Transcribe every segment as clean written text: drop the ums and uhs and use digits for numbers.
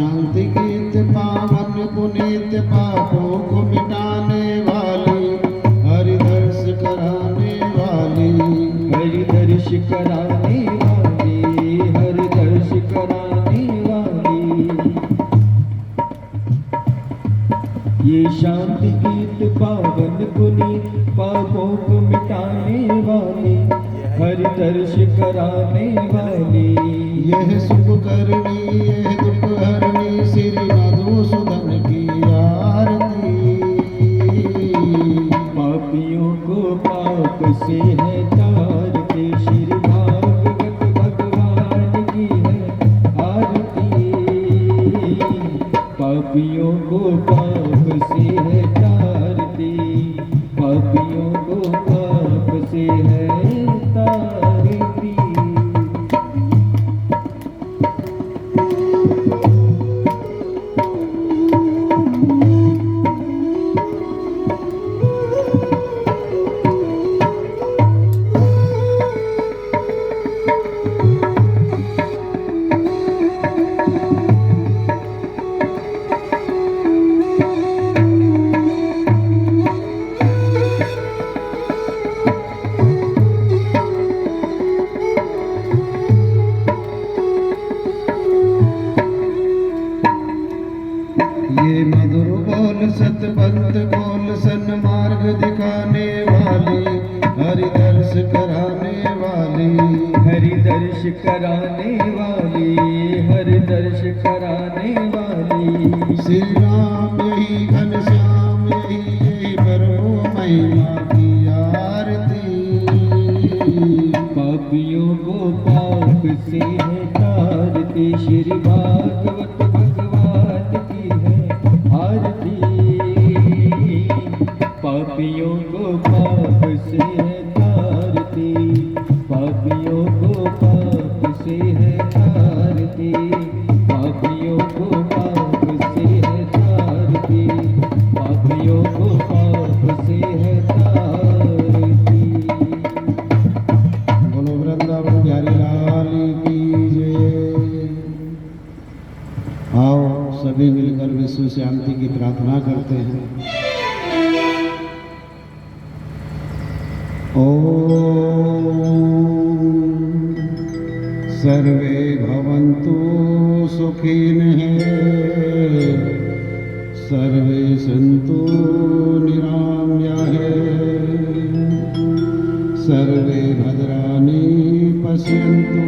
शांति गीत पावन पुनीत पापों को मिटाने वाली, हरि दर्श कराने वाली, हरि दर्श कराने वाली, हरि दर्श कराने वाली। ये शांति गीत पावन पुनीत पापों को मिटाने वाली, हरि दर्श कराने वाली। यह सुख करनी यह दुख हरनी श्री मधुसूदन की आरती। पापियों को पाप से है तारती, श्री भागवत भगवान की है आरती। पापियों को पाप से है तारती, पापियों को पाप से है तारती। ये मधुर बोल सतपंथ बोल सन्मार्ग दिखाने वाली, हरि दर्श कराने वाली, हरि दर्श कराने वाली, हरि दर्श कराने वाली। श्री राम यही घनश्याम यही प्रभु महिमा की आरती। पापियों को पाप से है तारती, श्री भागवत भगवान की है आरती। पापियों को पाप से है तारती, पापियों को पाप से है तारती, पापियों को पाप से है तारती, पापियों को पाप से है तारती। बोलो वृंदावन बिहारी लाल की जय। आओ सभी मिलकर विश्व शांति की प्रार्थना करते हैं। ओम सर्वे भवन्तु सुखिनः, सर्वे सन्तु निरामयाः, सर्वे भद्राणि पश्यन्तु,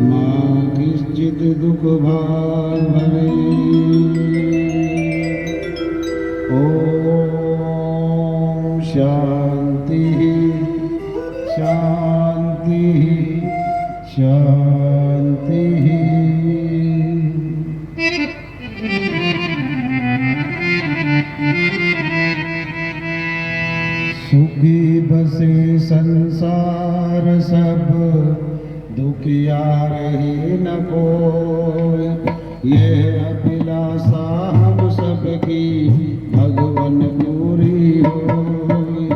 मा कश्चित् दुःखभाग् भवेत्। ॐ शान्ति शान्ति शान्ति। सुखी बसे संसार सब, दुखिया रहे न कोई, ये अभिलाषा हम सबकी भगवन पूरी होय,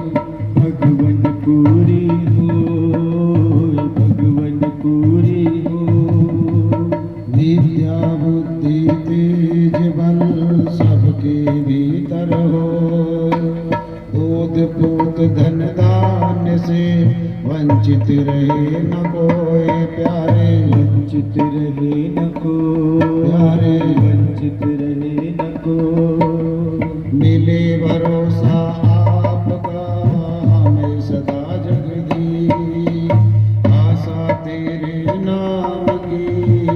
भगवन पूरी होय, भगवन पूरी होय। विद्या बुद्धि तेज बल सबके भीतर होय, दूध पूत धन दान से वंचित रहे न कोई प्यारे, वंचित रहे न कोई प्यारे, वंचित रहे न कोई। मिले भरोसा आपका हमें सदा जगदी, आशा तेरे नाम की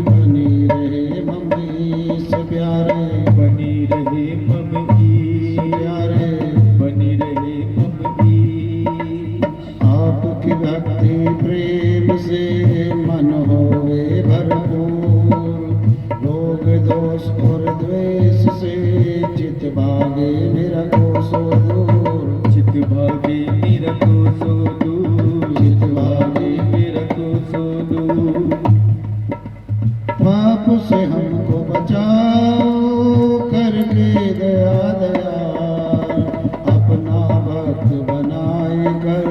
बनी रहे ममीस प्यारे, बनी रहे ममई प्यारे, बनी रहे ममई। आपकी भक्ति प्रेम से मन होवे भरपूर, रोग दोष और द्वेष से चित भागे मेरा को सो दूर, चित भागे मेरा को सो दूर, चित भागे मेरा को सो दूर। पाप से हमको बचाओ करके दया दयाल, अपना भक्त बनाए कर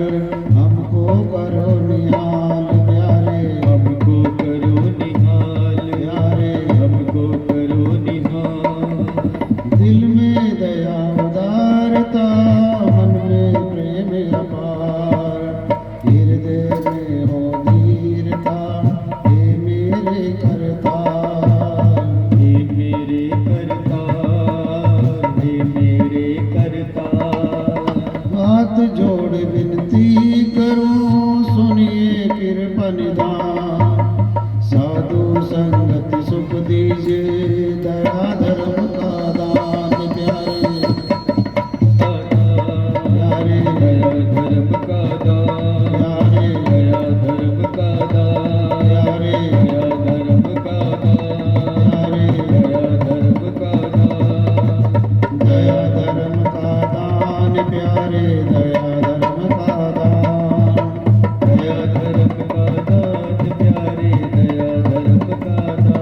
हमको करो निहाल प्यारे, हमको करो निहाल प्यारे, हमको कीजिए दया धर्म का दान प्यारे प्यारे दया धर्म का दान, प्यारे दया धर्म का दान, प्यारे दया धर्म का दान, प्यारे दया धर्म का दान, दया धर्म का दान प्यारे दया धर्म का दान दया धर्म का दान प्यारे, दया धर्म का दान।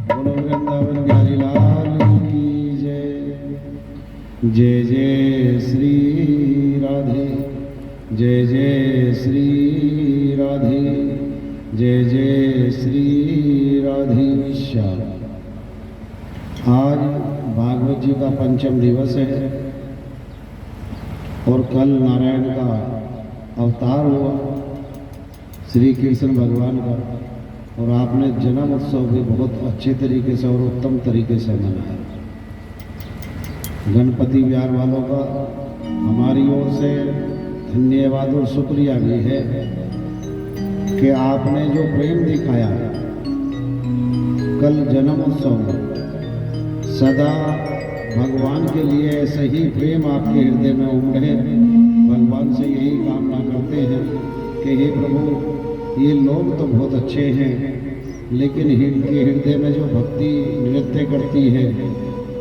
बोलो वृंदावन बिहारी लाल की जय। जय जय श्री राधे, जय जय श्री राधे, जय जय श्री राधे श्याम। आज भागवत जी का पंचम दिवस है और कल नारायण का अवतार हुआ श्री कृष्ण भगवान का, और आपने जन्म उत्सव भी बहुत अच्छे तरीके से और उत्तम तरीके से मनाया। गणपति बिहार वालों का हमारी ओर से धन्यवाद और शुक्रिया भी है कि आपने जो प्रेम दिखाया कल जन्म उत्सव में, सदा भगवान के लिए ऐसे ही प्रेम आपके हृदय में उमड़े। भगवान से यही कामना करते हैं कि हे प्रभु, ये लोग तो बहुत अच्छे हैं लेकिन इनके हृदय में जो भक्ति नृत्य करती है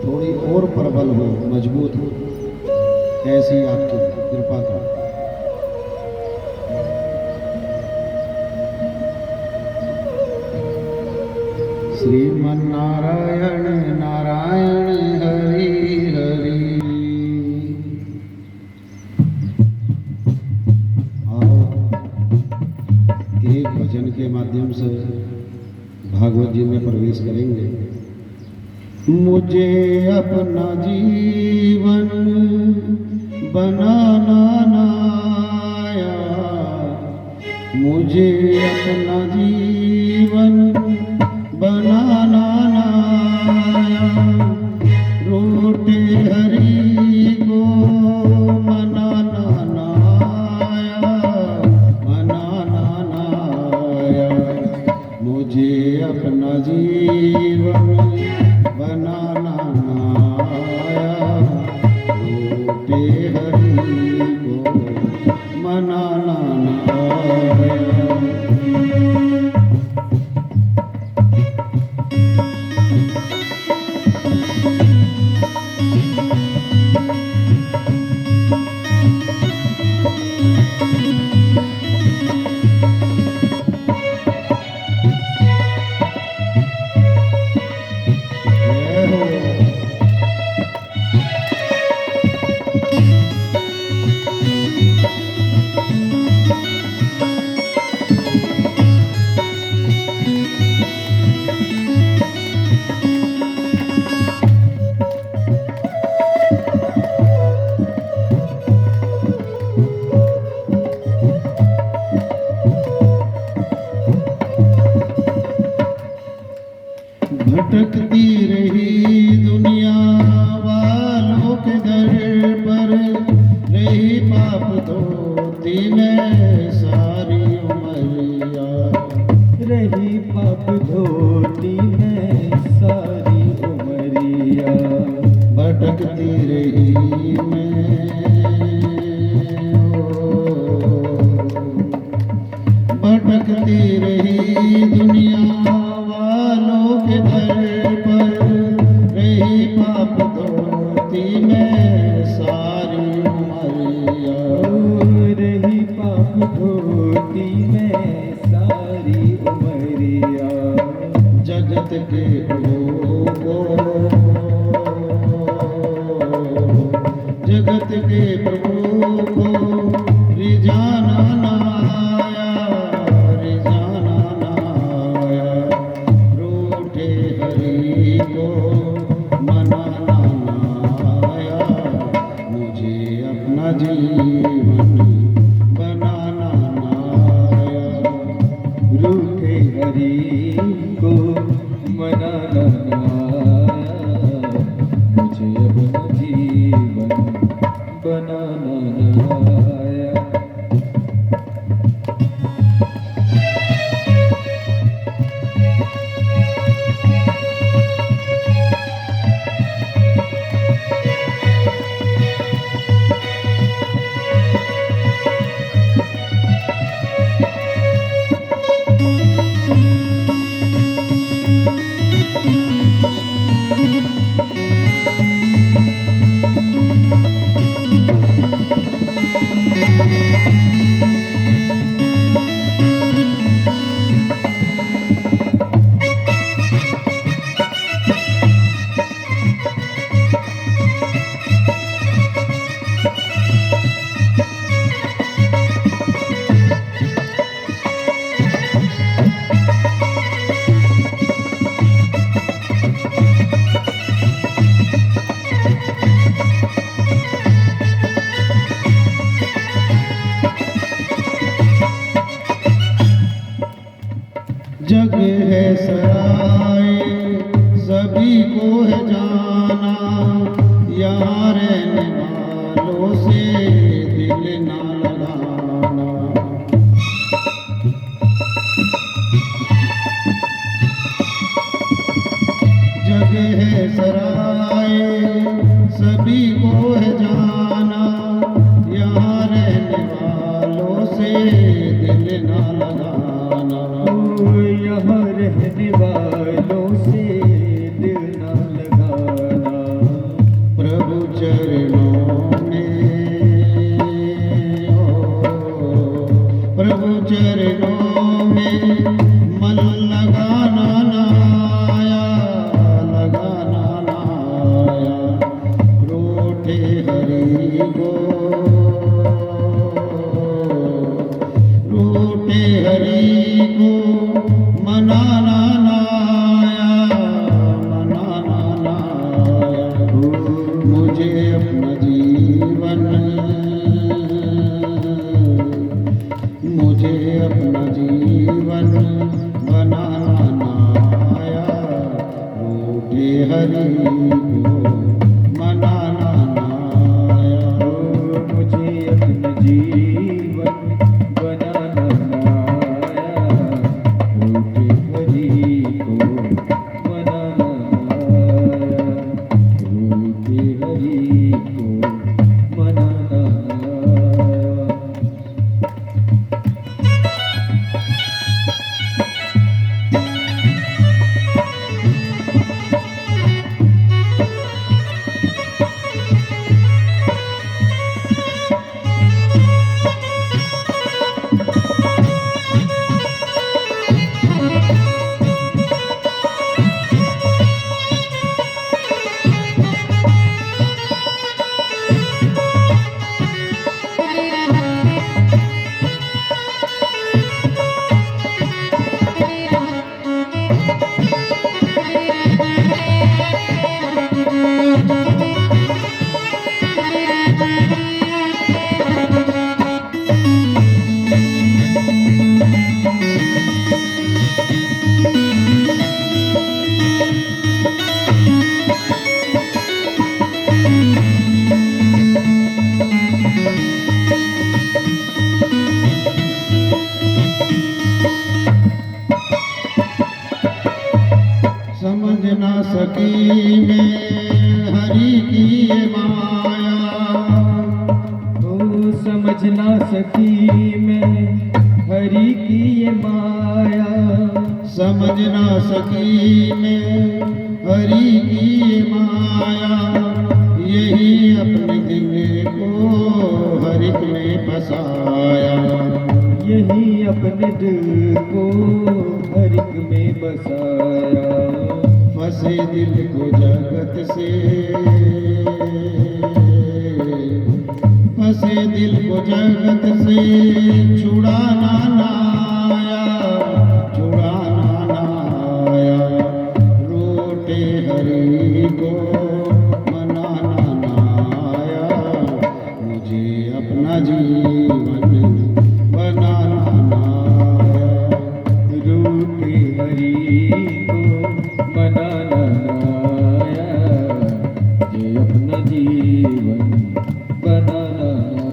थोड़ी और प्रबल हो, मजबूत हो, ऐसी आपकी कृपा करें। श्रीमन्नारायण नारायण हरि हरि। आओ एक भजन के माध्यम से भागवत जी में प्रवेश करेंगे। मुझे अपना जीवन बनाना नाया, मुझे अपना जीवन बनाना नाया, रोटे हरि को मनाना नाया, मनाना नाया, मुझे अपना जीवन बनाना नाया, रोटे हरि को मनाना नाया। भटकती रही दुनिया वालों के दर पर, रही पाप धोती में सारी उमरिया, रही पाप धोती में सारी उमरिया, भटकती रही मैं भटकती रही दुनिया वालों के दर पर, रही पाप धोती में सारी उमरिया, रही पाप धोती में सारी उमरिया, जगत के प्रभु को, जगत के प्रभु को रिझाना नाया, रिझाना नाया, रूठे हरि को मनाना नाया, मुझे अपना जीवन बनाना नाया, रूठे हरि को मनाना नाया, मुझे अपना जीवन बनाना नाया। है सराय सभी को है जाना, यहाँ रहने वालों से दिल ना लगाना। जग है सराय सभी को है जाना, यहाँ रहने वालों से दिल ना लगाना। यहाँ रहने वालों से दिल न लगाना। प्रभु चरणों में प्रभु चरणों में मन लगाना ना आया, लगाना ना आया। रूठे हरि को रूठे हरि को मनाना ना आया, मनाना ना आया। मुझे अपना जीवन मुझे अपना जीवन बनाना ना आया, रूठे हरि को मनाना ना आया। मुझे अपना जीवन बनाना ना आया, रूठे हरि को मनाना ना आया, रूठे हरि को मनाना ना आया। समझ ना सकी मैं हरि की ये माया, ओ समझ ना सकी मैं हरि की ये माया। समझ ना सकी मैं हरि की ये माया। यही अपने दिल को हरिक में फसाया, यही अपने दिल को हरिक में बसाया। फंसे दिल को जगत से फंसे दिल को जगत से छुड़ाना ना आया, छुड़ाना ना आया। रोटे हरि को मनाना ना आया, मुझे अपना जीवन बनाना ना आया। रूठे हरि को मनाना ना आया, ये अपना जीवन बनाना ना।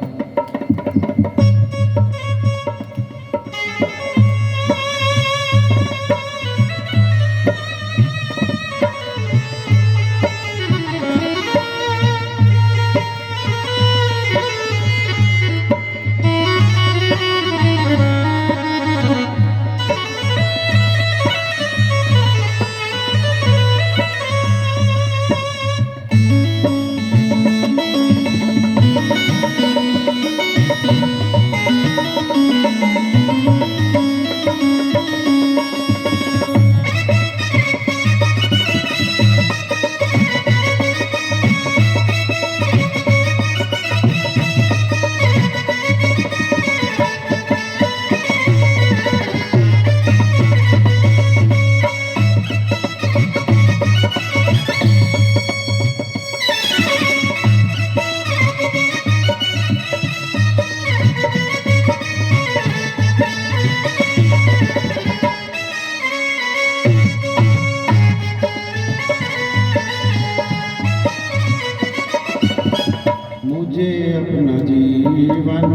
मुझे अपना जीवन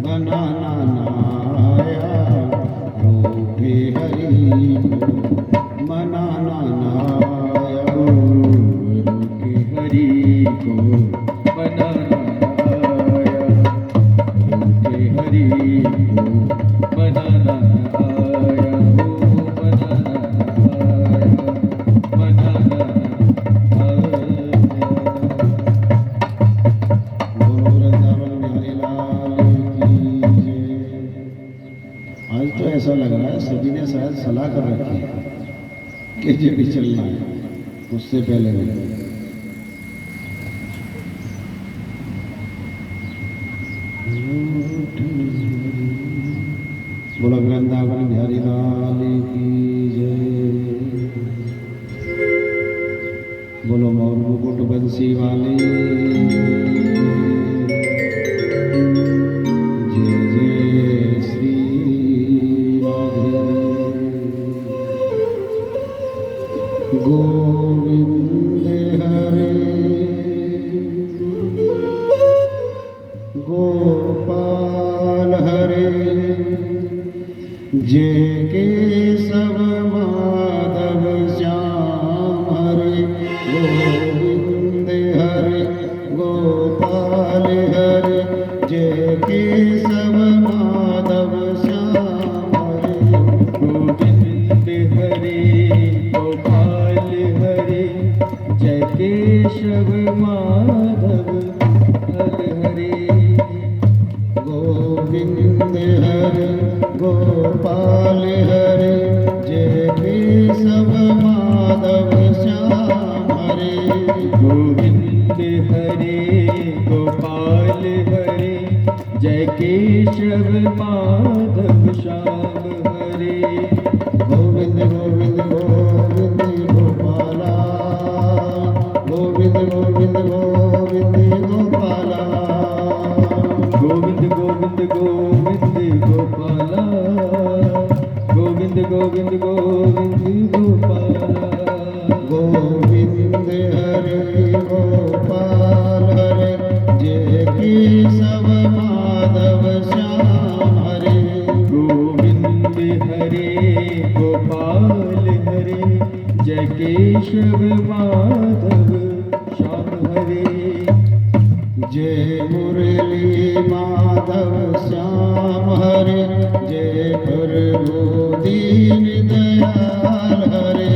बनाना ना आया, रूठे हरि को मनाना ना आया। रूठे हरि को मनाना आया, रूठे हरि को मनाना आया, मनाना आया। बोलो वृंदावन बिहारी लाल की जय। आज तो ऐसा लग रहा है सभी ने शायद सलाह कर रखी है कि ये भी चलना है, उससे पहले भी। बोलो वृंदावन बिहारी लाल की जय। बोलो मोर मुकुट बंसी वाले जय जय श्री राधे। गोविंद हरे गोपाल हरे जय केशव माधव श्याम हरे। गोविंद हरे गोपाल हरे जय केशव माधव श्याम हरे। गोविंद हरे गोपाल हरे जय केशव माधव हरे। गोविंद हरे गोपाल हरे जय केशव माधव श्याम हरे। गोविंद हरे गोपाल हरे जय केशव माधव श्याम हरे। गोविंद गोविंद गोविंद गोपाला, गोविंद गोविंद गोविंद गोपाला। गोविंद गोविंद गोविंद गोपाला, गोविंद गोविंद गोविंद गोपाला। गोविंद हरे गोपाल हरे जय केशव माधव श्याम हरे। गोविंद हरे गोपाल हरे जय केशव माधव श्याम हरे। जय मुरली माधव श्याम हरे जय प्रभु दीन दयाल हरे।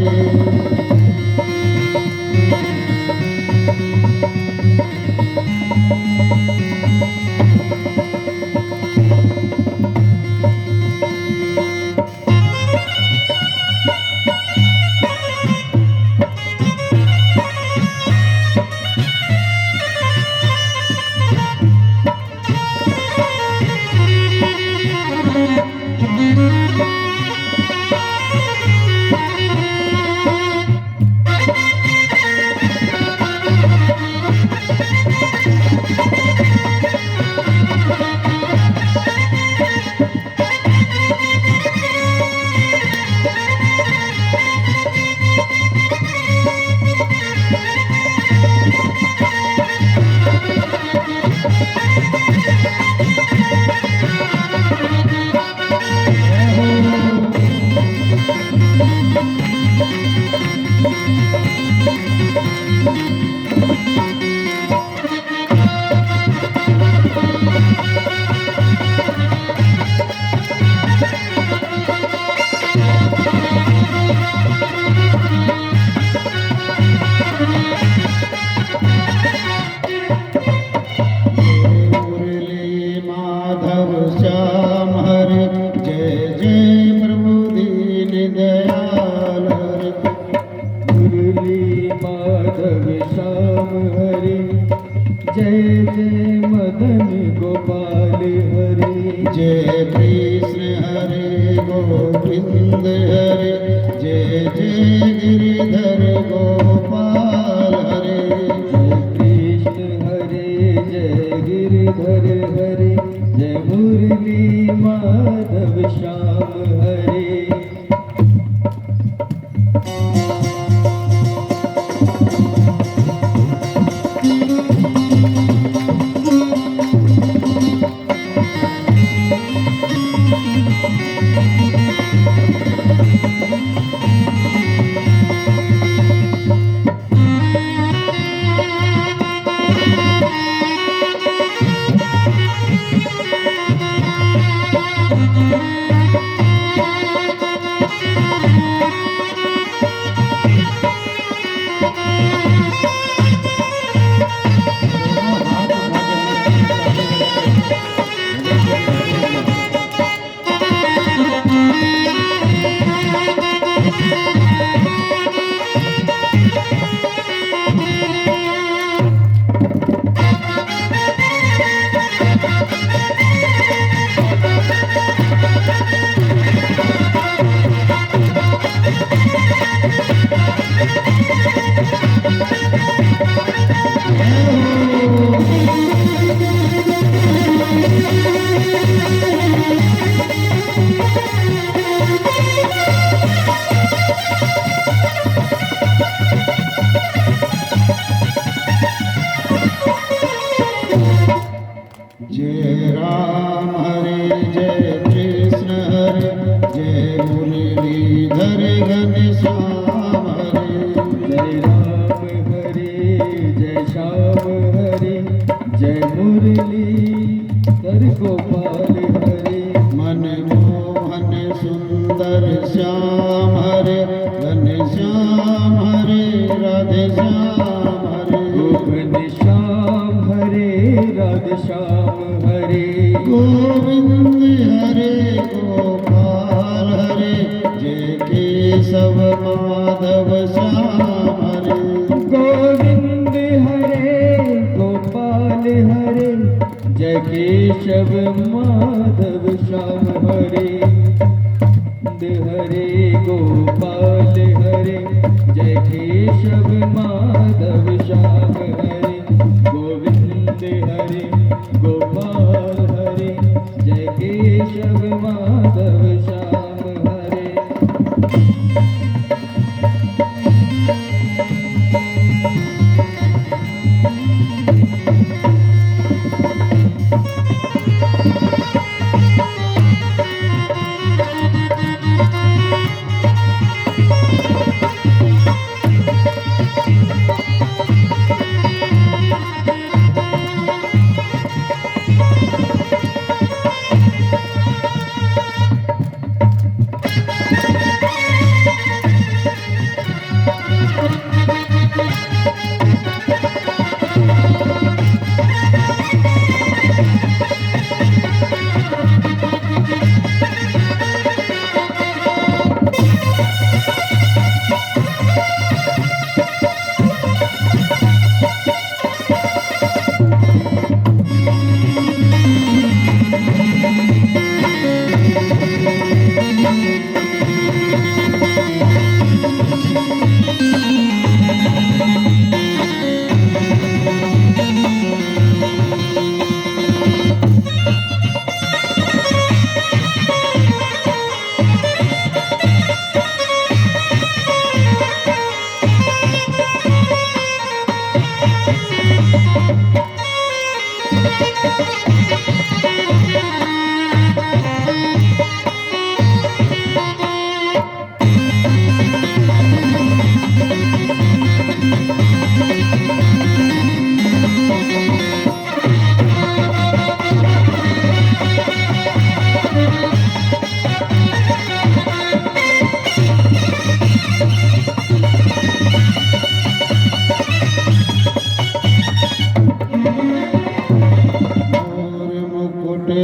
जय कृष्ण हरे गोविंद हरे जय जय गिरिधर गोपाल हरे जय कृष्ण हरे जय गिरिधर हरे जय मुरली माधव श्याम हरे। घनश्याम हरे। जय राम हरे जय श्याम हरे जय मुरली धर गोपाल हरे। मनमोहन सुंदर श्याम हरे घनश्याम हरे राधे श्याम हरे। घनश्याम हरे राधे श्याम हरे। गोविंद हरे गोपाल हरे जय केशव माधव श्याम हरे। गोविंद हरे गोपाल हरे जय केशव माधव श्याम हरे। हरे गोपाल हरे जय केशव माधव श्याम हरे। गोविंद हरे गोपाल हरे जय केशव माधव श्याम हरे।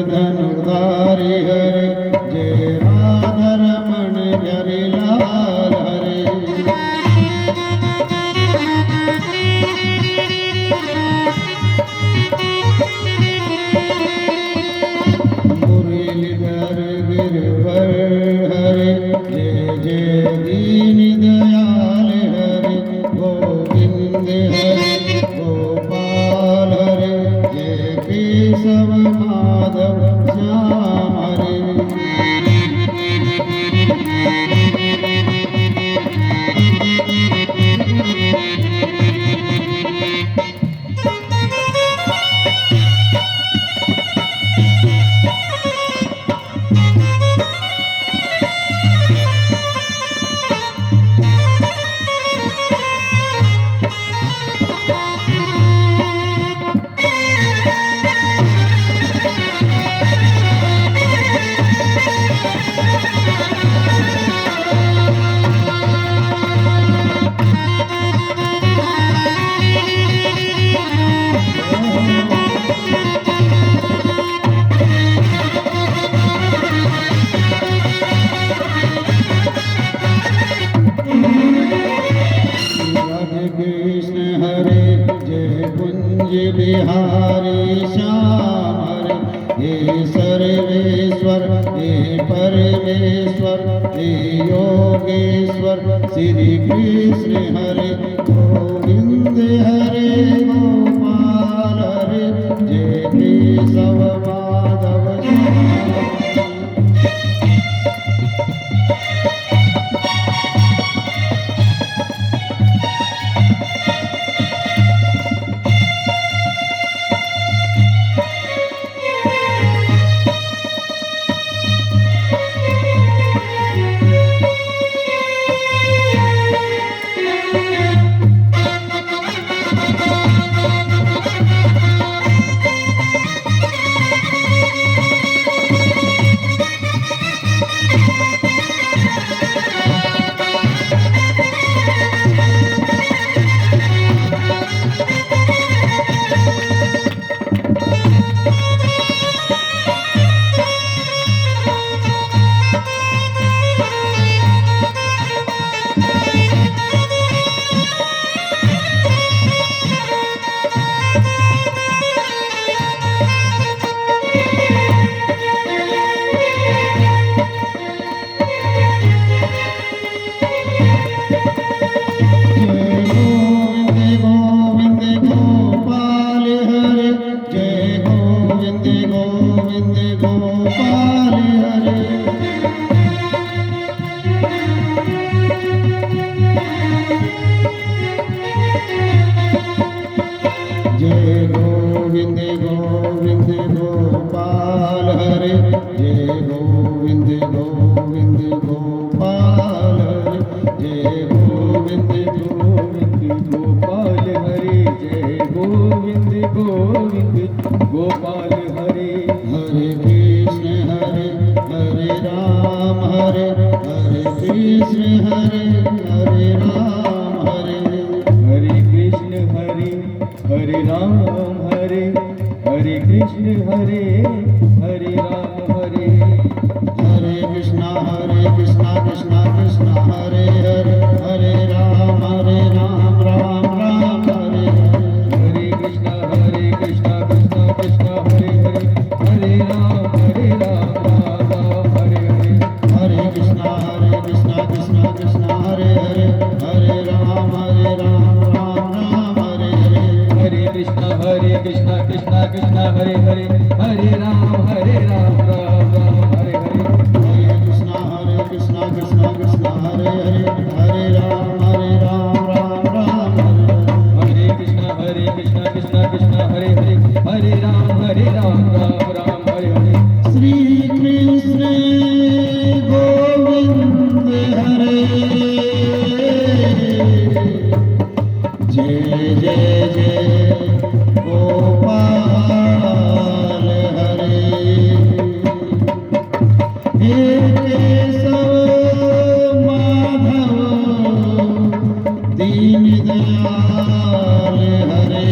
धनुधारी हरे जय राधा रमण हरे लाल हरे। मुरलीधर गिरवर हरे जय जय दीन दयाल हरे। गोविंद हरे गोपाल हरे जय केशव माधव श्याम हरे। बिहारी श्याम हरे। हे सर्वेश्वर हे परमेश्वर हे योगेश्वर श्री कृष्ण हरे। गोविंद हरे गोपाल हरे जय केशव माधव श्याम। गोविंद हरे हरे राम हरे हरे कृष्णा कृष्णा कृष्णा हरे हरे हरे राम राम राम हरे हरे कृष्णा कृष्णा कृष्णा हरे हरे हरे राम राम राम हरे हरे हरे कृष्णा कृष्णा कृष्णा हरे हरे हरे राम राम राम हरे हरे हरे कृष्णा कृष्णा कृष्णा हरे हरे हरे राम राम राम हरे हरे हरे कृष्णा कृष्णा हरे हरे हरे राम राम राम हरे कृष्णा कृष्णा हरे हरे हरे राम राम राम हरे हरे श्री कृष्ण गोविंद हरे जय जय जय गोपाल हरे हे केशव माधव दीन दयाल हरे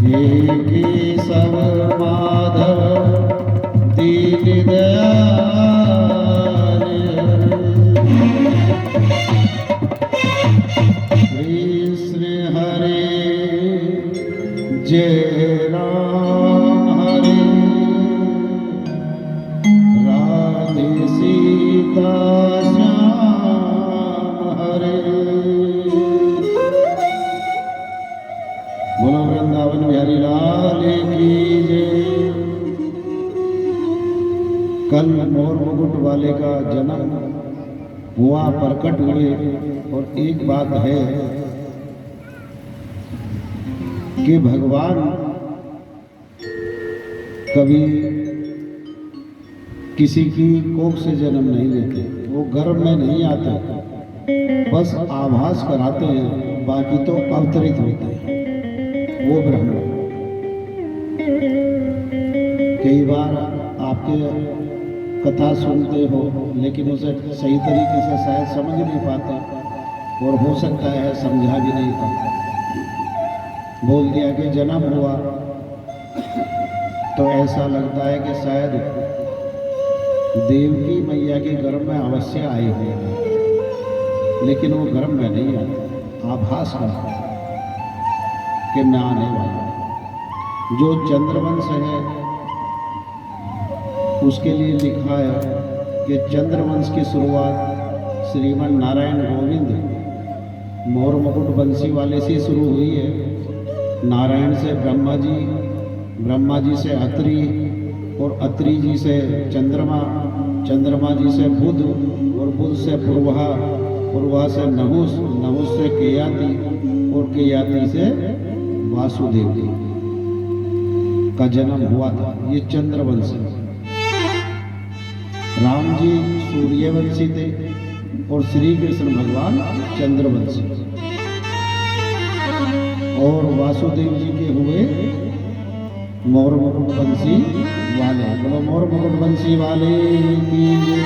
हे केशव माधव दीन दयाल कृष्ण हरे जय राम हरे राधे सीता श्याम हरे बोलो वृंदावन बिहारी लाल की जय। कल मोर मुकुट वाले का जन्म हुआ, प्रकट हुए। और एक बात है कि भगवान कभी किसी की कोख से जन्म नहीं लेते, वो गर्भ में नहीं आते, बस आभास कराते हैं, बाकी तो अवतरित होते हैं। वो ब्रह्म कई बार आपके कथा सुनते हो, लेकिन उसे सही तरीके से शायद समझ नहीं पाते, और हो सकता है समझा भी नहीं पाते। बोल दिया कि जन्म हुआ तो ऐसा लगता है कि शायद देवकी मैया के गर्भ में अवश्य आए हुए हैं, लेकिन वो गर्भ में नहीं आते, आभास करता है कि मैं आने वाला। जो चंद्रवंश है उसके लिए लिखा है कि चंद्रवंश की शुरुआत श्रीमन नारायण गोविंद मोर मुकुट बंसी वाले से शुरू हुई है। नारायण से ब्रह्मा जी, ब्रह्मा जी से अत्रि, और अत्रि जी से चंद्रमा, चंद्रमा जी से बुध, और बुध से पूर्वा, पूर्वा से नहुस, नहुस से केयाति, और केयाति से वासुदेव जी का जन्म हुआ था। ये चंद्रवंश है। राम जी सूर्यवंशी थे और श्री कृष्ण भगवान चंद्रवंशी, और वासुदेव जी के हुए मोर मुकुट बंसी वाले। बोलो मोर मुकुट बंसी वाले की जय।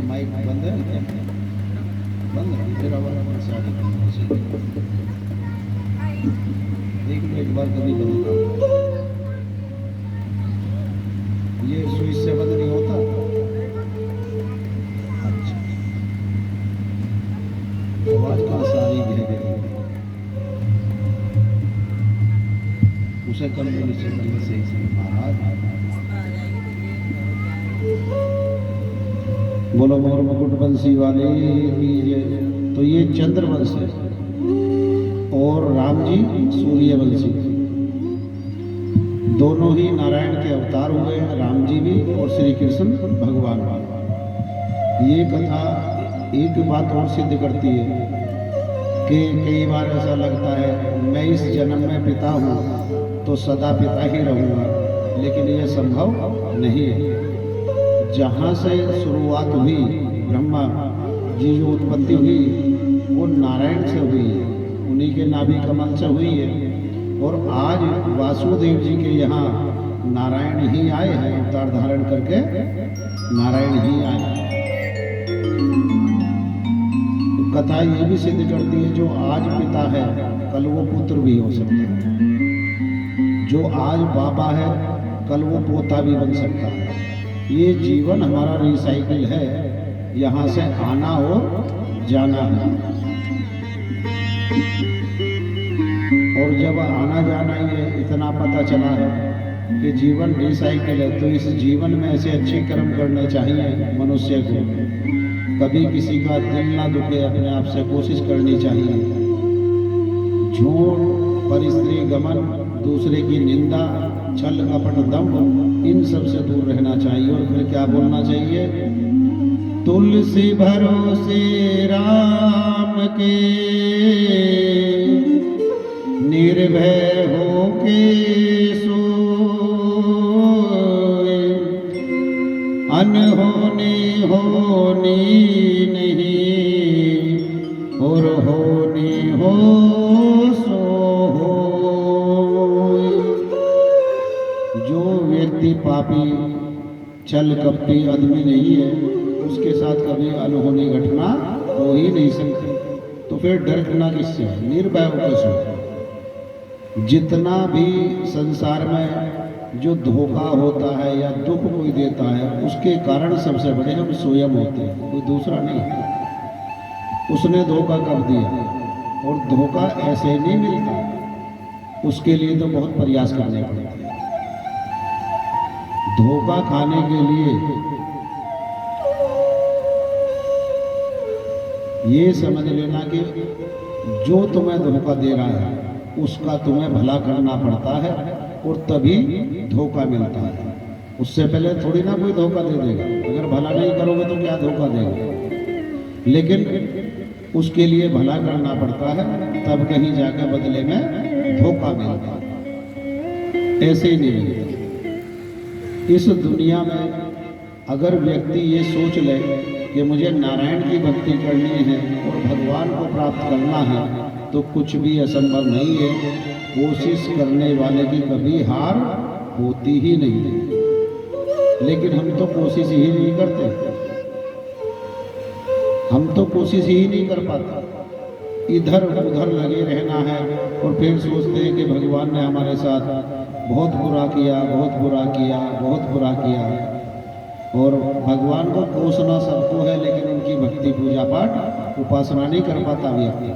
माइक बंद है क्या? बंद है फिर आवाज सारी देख लो एक बार, कभी बंद करो। ये स्विच से बंद नहीं होता। अच्छा, आवाज कहाँ सारी गिर गई, उसे कर लो नीचे करने से महाराज। बोलो मोर मुकुट बंसी वाले की जय। तो ये चंद्रवंश है, और राम जी सूर्यवंशी। दोनों ही नारायण के अवतार हुए, राम जी भी और श्री कृष्ण भगवान भी। ये कथा एक बात और सिद्ध करती है कि कई बार ऐसा लगता है मैं इस जन्म में पिता हूँ तो सदा पिता ही रहूँगा, लेकिन ये संभव नहीं है। जहाँ से शुरुआत हुई, ब्रह्मा जी जो उत्पत्ति हुई वो नारायण से हुई है, उन्हीं के नाभि कमल से हुई है। और आज वासुदेव जी के यहाँ नारायण ही आए हैं, अवतार धारण करके नारायण ही आए हैं। कथा ये भी सिद्ध करती है, जो आज पिता है कल वो पुत्र भी हो सकता है, जो आज बाबा है कल वो पोता भी बन सकता है। ये जीवन हमारा रिसाइकिल है, यहाँ से आना और जाना है। और जब आना जाना ये इतना पता चला है कि जीवन रिसाइकिल है, तो इस जीवन में ऐसे अच्छे कर्म करने चाहिए मनुष्य को। कभी किसी का दिल ना दुखे, अपने आप से कोशिश करनी चाहिए। झूठ, परिस्त्री गमन, दूसरे की निंदा, छल कपट दंभ, इन सब से दूर रहना चाहिए। और फिर क्या बोलना चाहिए? तुलसी भरोसे राम के, निर्भय हो के सोए, अनहोनी होनी नहीं, और होनी हो सो होए। जो व्यक्ति पापी, छल कपटी आदमी नहीं है, उसके साथ कभी अनहोनी घटना हो ही नहीं सकती। तो फिर डरना किससे? निर्भय होकर सो। जितना भी संसार में जो धोखा होता है या दुख कोई देता है, उसके कारण सबसे बड़े हम स्वयं होते हैं, कोई दूसरा नहीं। उसने धोखा कब दिया? और धोखा ऐसे नहीं मिलता, उसके लिए तो बहुत प्रयास करने पड़ते हैं। धोखा खाने के लिए ये समझ लेना कि जो तुम्हें धोखा दे रहा है उसका तुम्हें भला करना पड़ता है, और तभी धोखा मिलता है। उससे पहले थोड़ी ना कोई धोखा दे देगा। अगर भला नहीं करोगे तो क्या धोखा देगा? लेकिन उसके लिए भला करना पड़ता है, तब कहीं जाकर बदले में धोखा मिलता है। ऐसे ही नहीं मिलता। इस दुनिया में अगर व्यक्ति ये सोच ले कि मुझे नारायण की भक्ति करनी है और भगवान को प्राप्त करना है, तो कुछ भी असंभव नहीं है। कोशिश करने वाले की कभी हार होती ही नहीं। लेकिन हम तो कोशिश ही नहीं करते, हम तो कोशिश ही नहीं कर पाते। इधर उधर लगे रहना है और फिर सोचते हैं कि भगवान ने हमारे साथ बहुत बुरा किया, बहुत बुरा किया, बहुत बुरा किया। और भगवान को कोसना सबको है, लेकिन उनकी भक्ति, पूजा पाठ, उपासना नहीं कर पाता व्यक्ति।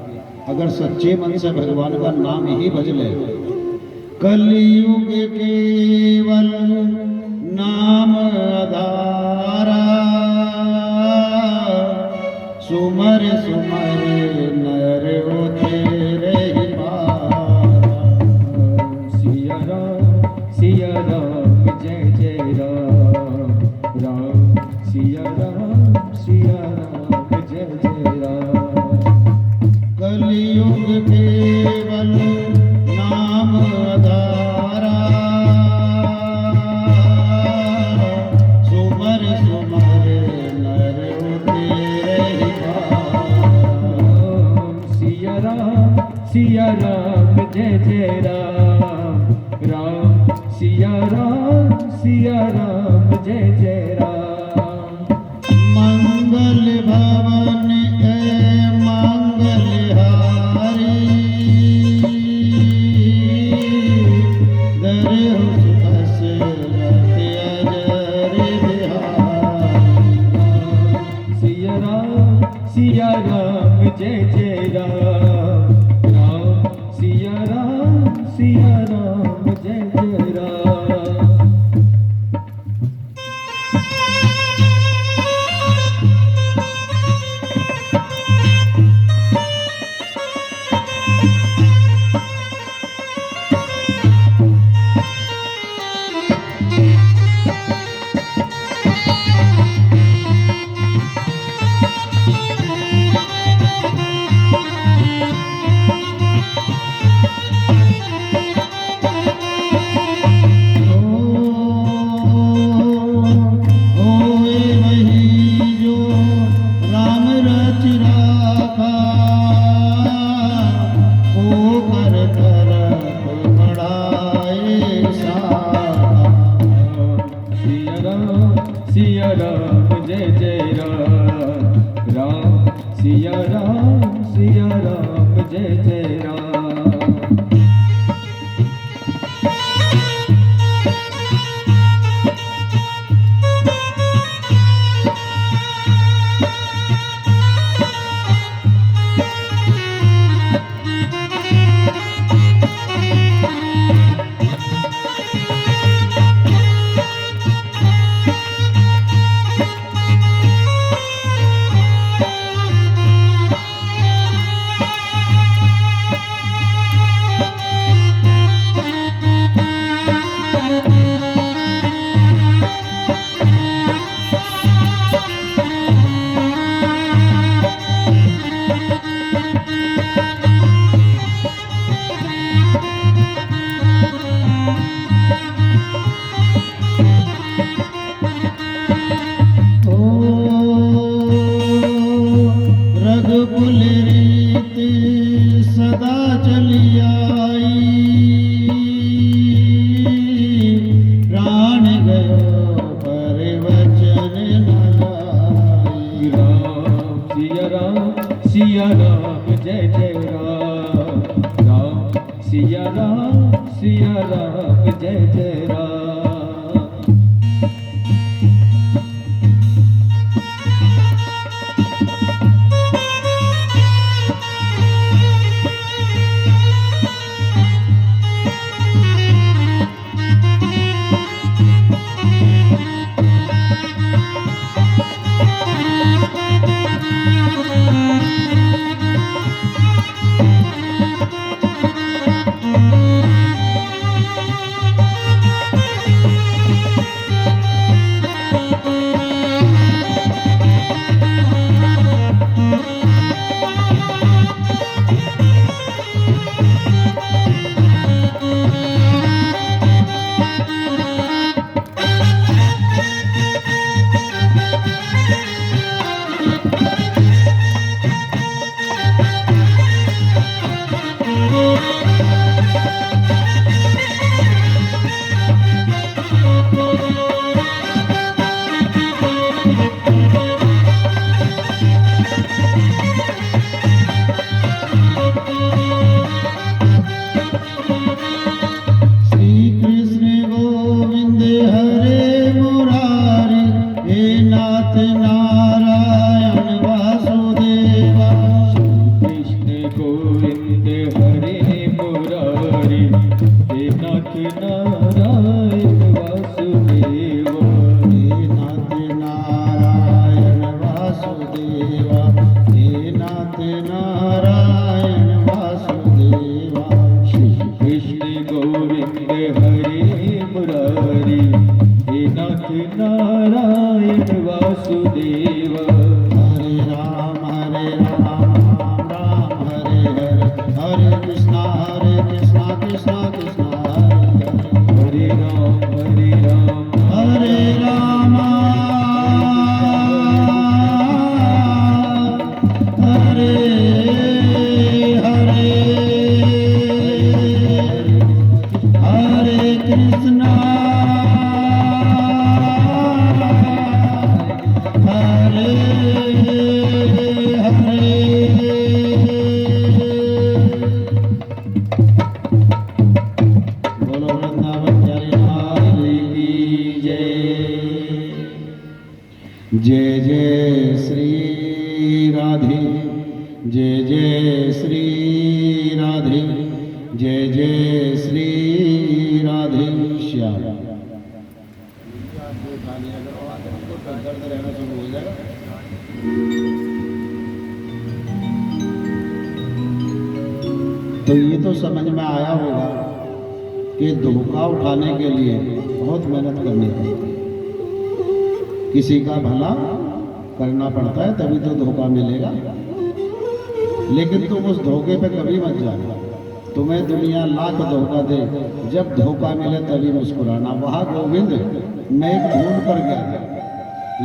अगर सच्चे मन से भगवान का नाम ही भज ले। कलयुग केवल नाम आधारा, सुमर सुमर नर तेरे ही पारा। सिया राम जय जय राम, राम सिया राम जय जय राम। कलयुग केवल नाम आधारा, सुमर सुमर नर तेरे ही पारा। सिया राम जय जय राम, राम सिया राम जय जय राम। मंगल भवन मंगलहारी, दरहु दशरथ अजर बिहारी। सिया राम जय जय राम, राम सिया राम जय जय राम। सिया राम जय जय राम। रघुकुल रीति सदा चली आई, प्राण गयो पर वचन न लाई। राम सिया राम जय जय राम। राम सिया राम जय जय राम। जय जय श्री राधे, जय जय श्री राधे, जय जय श्री राधे श्याम। दर्द रहना शुरू हो जाएगा। तो ये तो समझ में आया होगा कि धोखा उठाने के लिए बहुत मेहनत करनी पड़ती है, किसी का भला करना पड़ता है तभी तो धोखा मिलेगा। लेकिन तुम उस धोखे पे कभी मत जाना। तुम्हें दुनिया लाख धोखा दे, जब धोखा मिले तभी मुस्कुराना। वहाँ गोविंद मैं एक ढूंढ कर गया था,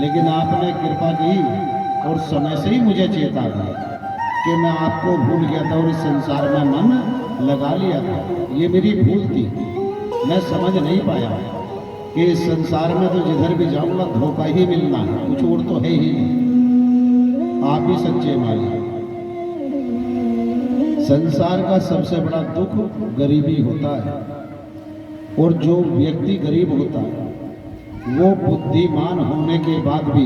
लेकिन आपने कृपा की और समय से ही मुझे चेता दिया कि मैं आपको भूल गया था और इस संसार में मन लगा लिया था। ये मेरी भूल थी, मैं समझ नहीं पाया कि इस संसार में तो जिधर भी जाऊंगा धोखा ही मिलना है, कुछ और तो है ही नहीं। आप ही सच्चे मालिक। संसार का सबसे बड़ा दुख गरीबी होता है, और जो व्यक्ति गरीब होता है वो बुद्धिमान होने के बाद भी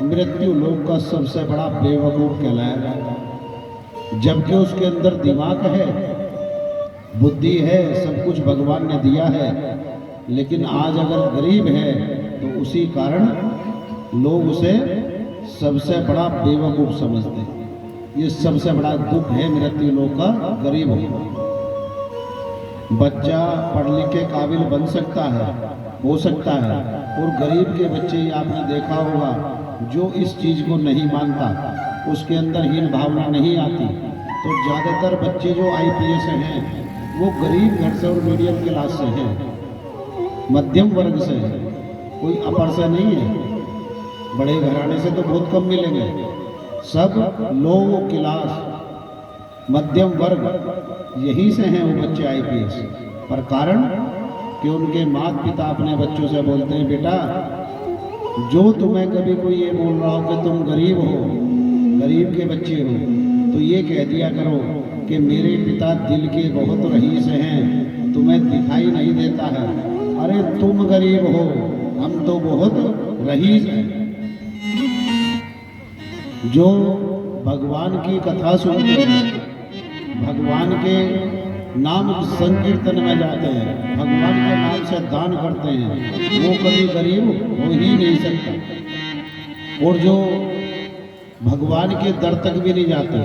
मृत्यु लोक का सबसे बड़ा बेवकूफ कहलाया जाता है। जबकि उसके अंदर दिमाग है, बुद्धि है, सब कुछ भगवान ने दिया है, लेकिन आज अगर गरीब है तो उसी कारण लोग उसे सबसे बड़ा बेवकूफ समझते हैं। ये सबसे बड़ा दुख है मृत्यु लोक का, गरीब होना। बच्चा पढ़ लिख के काबिल बन सकता है, हो सकता है, और गरीब के बच्चे ही आपने देखा होगा जो इस चीज़ को नहीं मानता, उसके अंदर हीन भावना नहीं आती। तो ज़्यादातर बच्चे जो IPS हैं वो गरीब घर से और मीडियम क्लास से हैं, मध्यम वर्ग से है, कोई अपर से नहीं है। बड़े घराने से तो बहुत कम मिलेंगे, सब लो क्लास मध्यम वर्ग यही से हैं वो बच्चे IPS। पर कारण कि उनके माता पिता अपने बच्चों से बोलते हैं, बेटा जो तुम्हें कभी कोई ये बोल रहा हो कि तुम गरीब हो, गरीब के बच्चे हो, तो ये कह दिया करो कि मेरे पिता दिल के बहुत रईस हैं, तुम्हें दिखाई नहीं देता है। अरे तुम गरीब हो, हम तो बहुत रईस हैं। जो भगवान की कथा सुनते हैं, भगवान के नाम संकीर्तन में जाते हैं, भगवान के नाम से दान करते हैं, वो कभी गरीब हो ही नहीं सकता। और जो भगवान के दर तक भी नहीं जाते,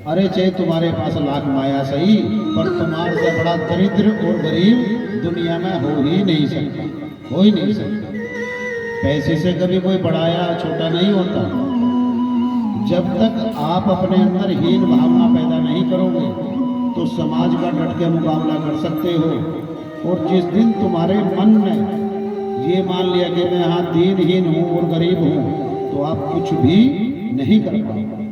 अरे चाहे तुम्हारे पास लाख माया सही, पर तुम्हारे से बड़ा दरिद्र और गरीब दुनिया में हो ही नहीं सकता, हो ही नहीं सकता। पैसे से कभी कोई बड़ा या छोटा नहीं होता। जब तक आप अपने अंदर हीन भावना पैदा नहीं करोगे तो समाज का डट के मुकाबला कर सकते हो। और जिस दिन तुम्हारे मन में ये मान लिया कि मैं यहाँ दीनहीन हूँ और गरीब हूँ, तो आप कुछ भी नहीं कर पाओगे।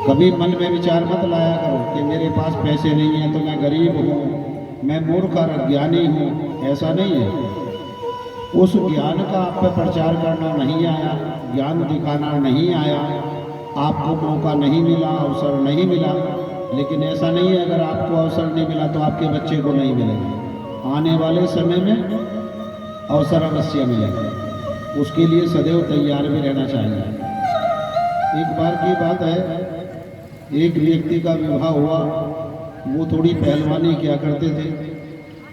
कभी मन में विचार मत लाया करो कि मेरे पास पैसे नहीं है तो मैं गरीब हूँ, मैं मूर्ख और अज्ञानी हूँ। ऐसा नहीं है। उस ज्ञान का आप पे प्रचार करना नहीं आया, ज्ञान दिखाना नहीं आया, आपको मौका नहीं मिला, अवसर नहीं मिला। लेकिन ऐसा नहीं है अगर आपको अवसर नहीं मिला तो आपके बच्चे को नहीं मिलेगा। आने वाले समय में अवसर अवश्य मिलेगा, उसके लिए सदैव तैयार भी रहना चाहिए। एक बार की बात है, एक व्यक्ति का विवाह हुआ। वो थोड़ी पहलवानी किया करते थे,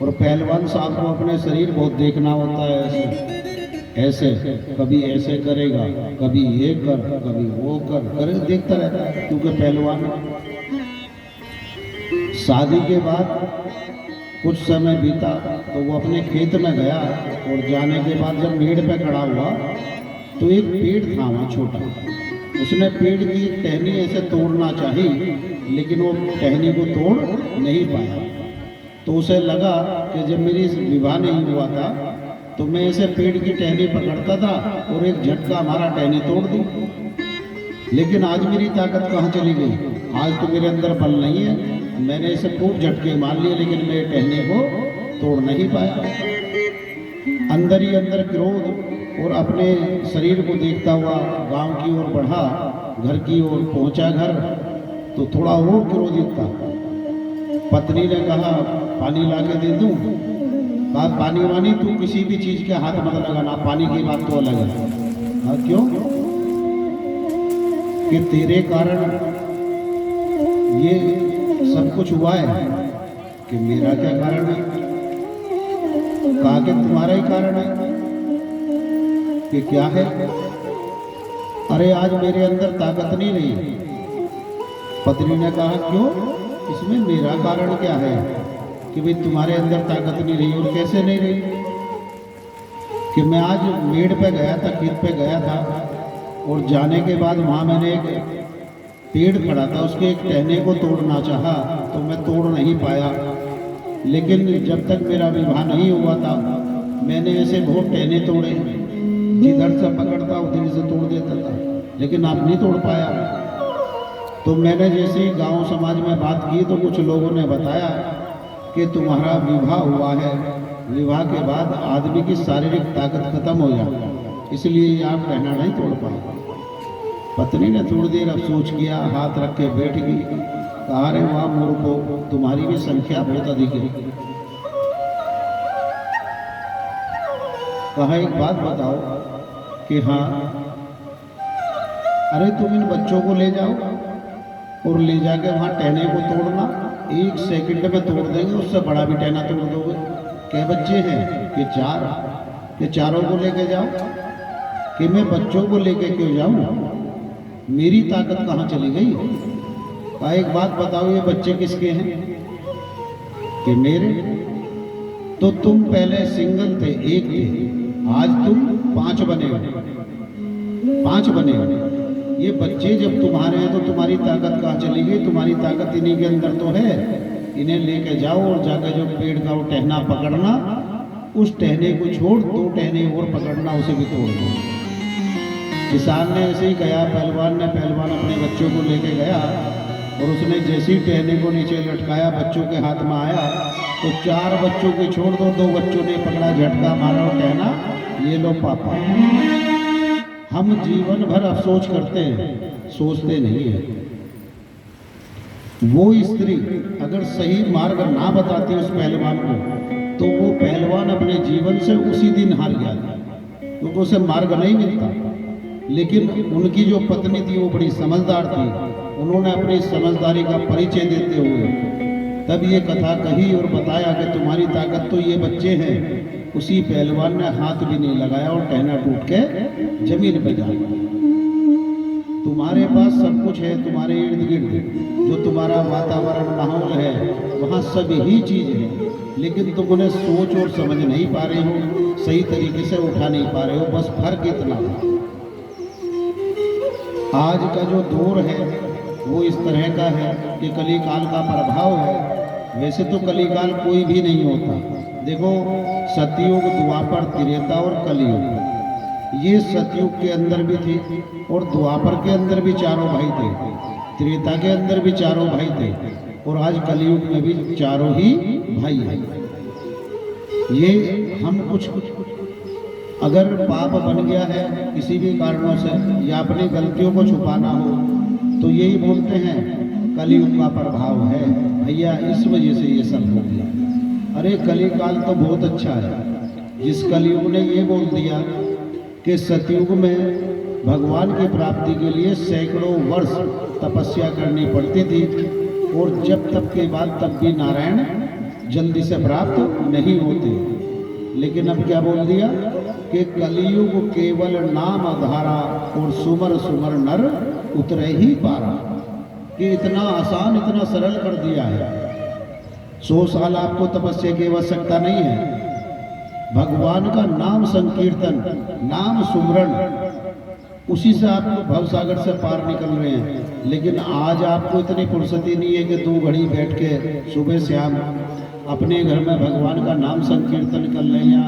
और पहलवान साहब को अपने शरीर बहुत देखना होता है। ऐसे कभी ऐसे करेगा, कभी ये कर, कभी वो कर देखता रहता है, क्योंकि पहलवान। शादी के बाद कुछ समय बीता तो वो अपने खेत में गया, और जाने के बाद जब मेड़ पे खड़ा हुआ तो एक पेड़ था वहाँ छोटा। उसने पेड़ की टहनी ऐसे तोड़ना चाही, लेकिन वो टहनी को तोड़ नहीं पाया। तो उसे लगा कि जब मेरी विवाह नहीं हुआ था तो मैं ऐसे पेड़ की टहनी पकड़ता था और एक झटका हमारा टहनी तोड़ दी। लेकिन आज मेरी ताकत कहाँ चली गई? आज तो मेरे अंदर बल नहीं है, मैंने इसे खूब झटके मार लिए, लेकिन मेरे टहनी को तोड़ नहीं पाया। अंदर ही अंदर क्रोध और अपने शरीर को देखता हुआ गांव की ओर बढ़ा, घर की ओर पहुंचा। घर तो थोड़ा वो क्रोधित था। पत्नी ने कहा, पानी ला के दे दूं? कहा, पानी वानी तू किसी भी चीज के हाथ मत लगाना, पानी की बात तो अलग है। हाँ, क्यों? कि तेरे कारण ये सब कुछ हुआ है। कि मेरा क्या कारण है? कहा कि तुम्हारा ही कारण है। कि क्या है? अरे आज मेरे अंदर ताकत नहीं रही। पत्नी ने कहा, क्यों? इसमें मेरा कारण क्या है कि भाई तुम्हारे अंदर ताकत नहीं रही? और कैसे नहीं रही? कि मैं आज मेड़ पे गया था, खेत पे गया था, और जाने के बाद वहाँ मैंने एक पेड़ खड़ा था, उसके एक टहने को तोड़ना चाहा तो मैं तोड़ नहीं पाया। लेकिन जब तक मेरा विवाह नहीं हुआ था मैंने ऐसे बहुत टहने तोड़े, जिधर से पकड़ता उधर से तोड़ देता था, लेकिन आप नहीं तोड़ पाया। तो मैंने जैसे ही गांव समाज में बात की तो कुछ लोगों ने बताया कि तुम्हारा विवाह हुआ है, विवाह के बाद आदमी की शारीरिक ताकत खत्म हो जाती है, इसलिए आप टहना नहीं तोड़ पाए। पत्नी ने थोड़ी देर अफसोस किया, हाथ रख के बैठ गई। कहा, अरे वाह मूर्खो, तुम्हारी भी संख्या बहुत अधिक है। कहा, एक बात बताओ कि हाँ, अरे तुम इन बच्चों को ले जाओ और ले जाके वहाँ टहने को तोड़ना, 1 सेकंड में तोड़ देंगे, उससे बड़ा भी टहना तोड़ दोगे। क्या बच्चे हैं कि 4, कि चारों को लेके जाओ, कि मैं बच्चों को लेके क्यों जाऊं, मेरी ताकत कहाँ चली गई। कहा, एक बात बताओ, ये बच्चे किसके हैं? कि मेरे। तो तुम पहले सिंगल थे, 1 थे, आज तुम 5 बने हो, 5 बने हो। ये बच्चे जब तुम्हारे हैं तो तुम्हारी ताकत कहाँ चली गई? तुम्हारी ताकत इन्हीं के अंदर तो है। इन्हें लेके जाओ और जाकर जो पेड़ का वो टहना पकड़ना, उस टहने को छोड़ 2 टहने और पकड़ना, उसे भी तोड़ दो। किसान ने ऐसे ही कहा, पहलवान अपने बच्चों को लेके गया और उसने जैसे ही टहने को नीचे लटकाया, बच्चों के हाथ में आया तो 4 बच्चों के छोड़ दो, 2 बच्चों ने पकड़ा, झटका मारा और टहना, ये लो पापा। हम जीवन भर अफसोस करते हैं, सोचते नहीं है। वो स्त्री अगर सही मार्ग ना बताती उस पहलवान को, तो वो पहलवान अपने जीवन से उसी दिन हार गया, क्योंकि उसे मार्ग नहीं मिलता। लेकिन उनकी जो पत्नी थी वो बड़ी समझदार थी। उन्होंने अपनी समझदारी का परिचय देते हुए तब ये कथा कही और बताया कि तुम्हारी ताकत तो ये बच्चे हैं। उसी पहलवान ने हाथ भी नहीं लगाया और टहना टूट के जमीन पे जा गया। तुम्हारे पास सब कुछ है, तुम्हारे इर्द गिर्द जो तुम्हारा वातावरण माहौल है, वहाँ सब ही चीज़ है, लेकिन तुम उन्हें सोच और समझ नहीं पा रहे हो, सही तरीके से उठा नहीं पा रहे हो। बस फर्क इतना है, आज का जो दौर है वो इस तरह का है कि कलिकाल का प्रभाव है। वैसे तो कलिकाल कोई भी नहीं होता। देखो, सतयुग, द्वापर, त्रेता और कलियुग, ये सतयुग के अंदर भी थे और द्वापर के अंदर भी 4 भाई थे, त्रेता के अंदर भी 4 भाई थे, और आज कलियुग में भी 4 ही भाई हैं। ये हम कुछ अगर पाप बन गया है किसी भी कारणों से, या अपनी गलतियों को छुपाना हो, तो यही बोलते हैं कलियुग का प्रभाव है भैया, इस वजह से ये सब हो गया। अरे कलिकाल तो बहुत अच्छा है। जिस कलियुग ने ये बोल दिया कि सतयुग में भगवान की प्राप्ति के लिए सैकड़ों वर्ष तपस्या करनी पड़ती थी, और जब तक के बाद तब भी नारायण जल्दी से प्राप्त नहीं होते। लेकिन अब क्या बोल दिया कि कलियुग केवल नाम धारा, और सुमर सुमर नर उतरे ही पारा। कि इतना आसान, इतना सरल कर दिया है। 100 साल आपको तपस्या की आवश्यकता नहीं है। भगवान का नाम संकीर्तन, नाम सुमरण, उसी से आप भवसागर से पार निकल रहे हैं। लेकिन आज आपको इतनी फुर्सती नहीं है कि 2 घड़ी बैठ के सुबह शाम अपने घर में भगवान का नाम संकीर्तन कर लें, या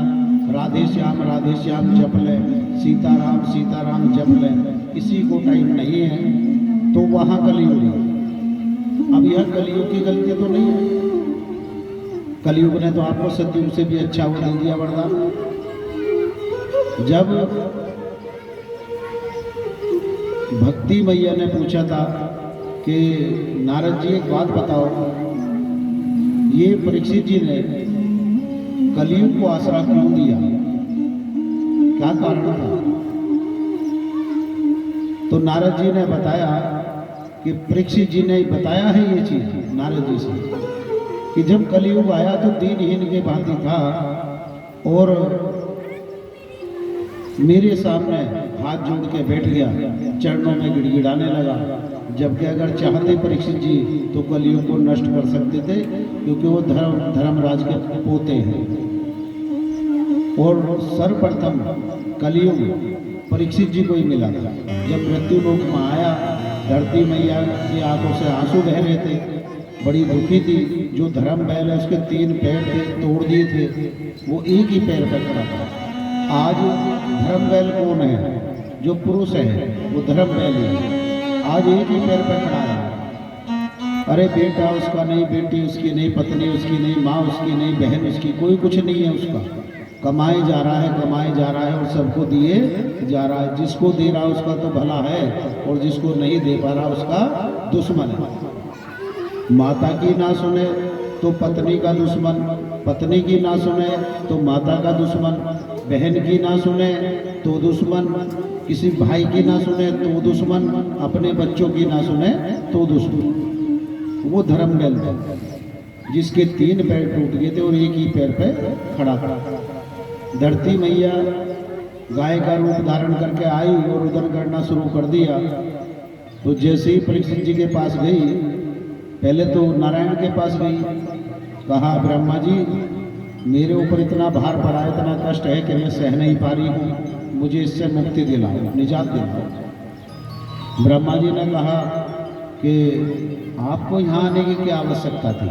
राधे श्याम जप लें, सीताराम जप लें। किसी को टाइम नहीं है, तो वहाँ कलियुग है। अब यह कलियुग की गलती तो नहीं है। कलियुग ने तो आपको सतयुग से भी अच्छा वो दे दिया वरदान। जब भक्ति मैया ने पूछा था कि नारद जी एक बात बताओ, ये परीक्षित जी ने कलियुग को आसरा क्यों दिया, क्या कारण था? तो नारद जी ने बताया कि परीक्षित जी ने बताया है ये चीज नारद जी से कि जब कलियुग आया तो दीनहीन के भांति था, और मेरे सामने हाथ जोड़ के बैठ गया, चरणों में गिड़गिड़ाने लगा। जबकि अगर चाहते परीक्षित जी तो कलियुग को नष्ट कर सकते थे, क्योंकि वो धर्मराज के पोते हैं। और सर्वप्रथम कलियुग परीक्षित जी को ही मिला था। जब मृत्यु लोक में आया, धरती मैया की आंखों से आंसू बह रहे थे, बड़ी दुखी थी। जो धर्म बैल है उसके 3 पैर थे, तोड़ दिए थे, वो एक ही पैर पर खड़ा था। आज धर्म बैल कौन है? जो पुरुष है वो धर्म बैल है, आज एक ही पैर पर खड़ा है। अरे बेटा उसका नहीं, बेटी उसकी नहीं, पत्नी उसकी नहीं, माँ उसकी नहीं, बहन उसकी, कोई कुछ नहीं है उसका। कमाए जा रहा है और सबको दिए जा रहा है। जिसको दे रहा है उसका तो भला है और जिसको नहीं दे पा रहा उसका दुश्मन है। माता की ना सुने तो पत्नी का दुश्मन, पत्नी की ना सुने तो माता का दुश्मन, बहन की ना सुने तो दुश्मन, किसी भाई की ना सुने तो दुश्मन, अपने बच्चों की ना सुने तो दुश्मन। वो धर्म था जिसके 3 पैर टूट गए थे और एक ही पैर पे खड़ा था। धरती मैया गाय का रूप धारण करके आई और उदन करना शुरू कर दिया। तो जैसे ही परीक्षित जी के पास गई, पहले तो नारायण के पास गई, कहा ब्रह्मा जी मेरे ऊपर इतना भार पड़ा है, इतना कष्ट है कि मैं सह नहीं पा रही हूँ, मुझे इससे मुक्ति दिलाओ, निजात दिलाओ। ब्रह्मा जी ने कहा कि आपको यहाँ आने की क्या आवश्यकता थी,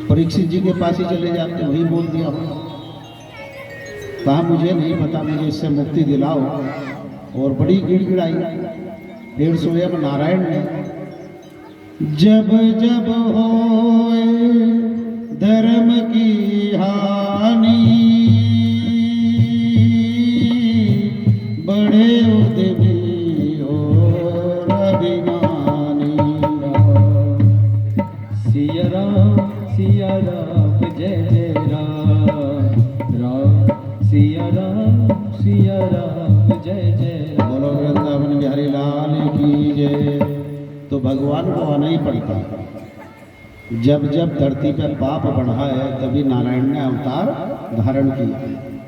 परीक्षित जी के पास ही चले जाते, वही बोल दिया। कहा मुझे नहीं पता, मुझे इससे मुक्ति दिलाओ। और बड़ी गिड़गिड़ाई। फिर स्वयं नारायण ने जब जब होए धर्म की हानि, बड़े उद्यमी और अभिमानी। सिया राम जय जय राम, राम सिया राम जय जय राम। बोलो वृंदावन बिहारी लाल की जय। तो भगवान को आना ही पड़ता है। जब जब धरती पर पाप बढ़ा है तभी नारायण ने अवतार धारण किया,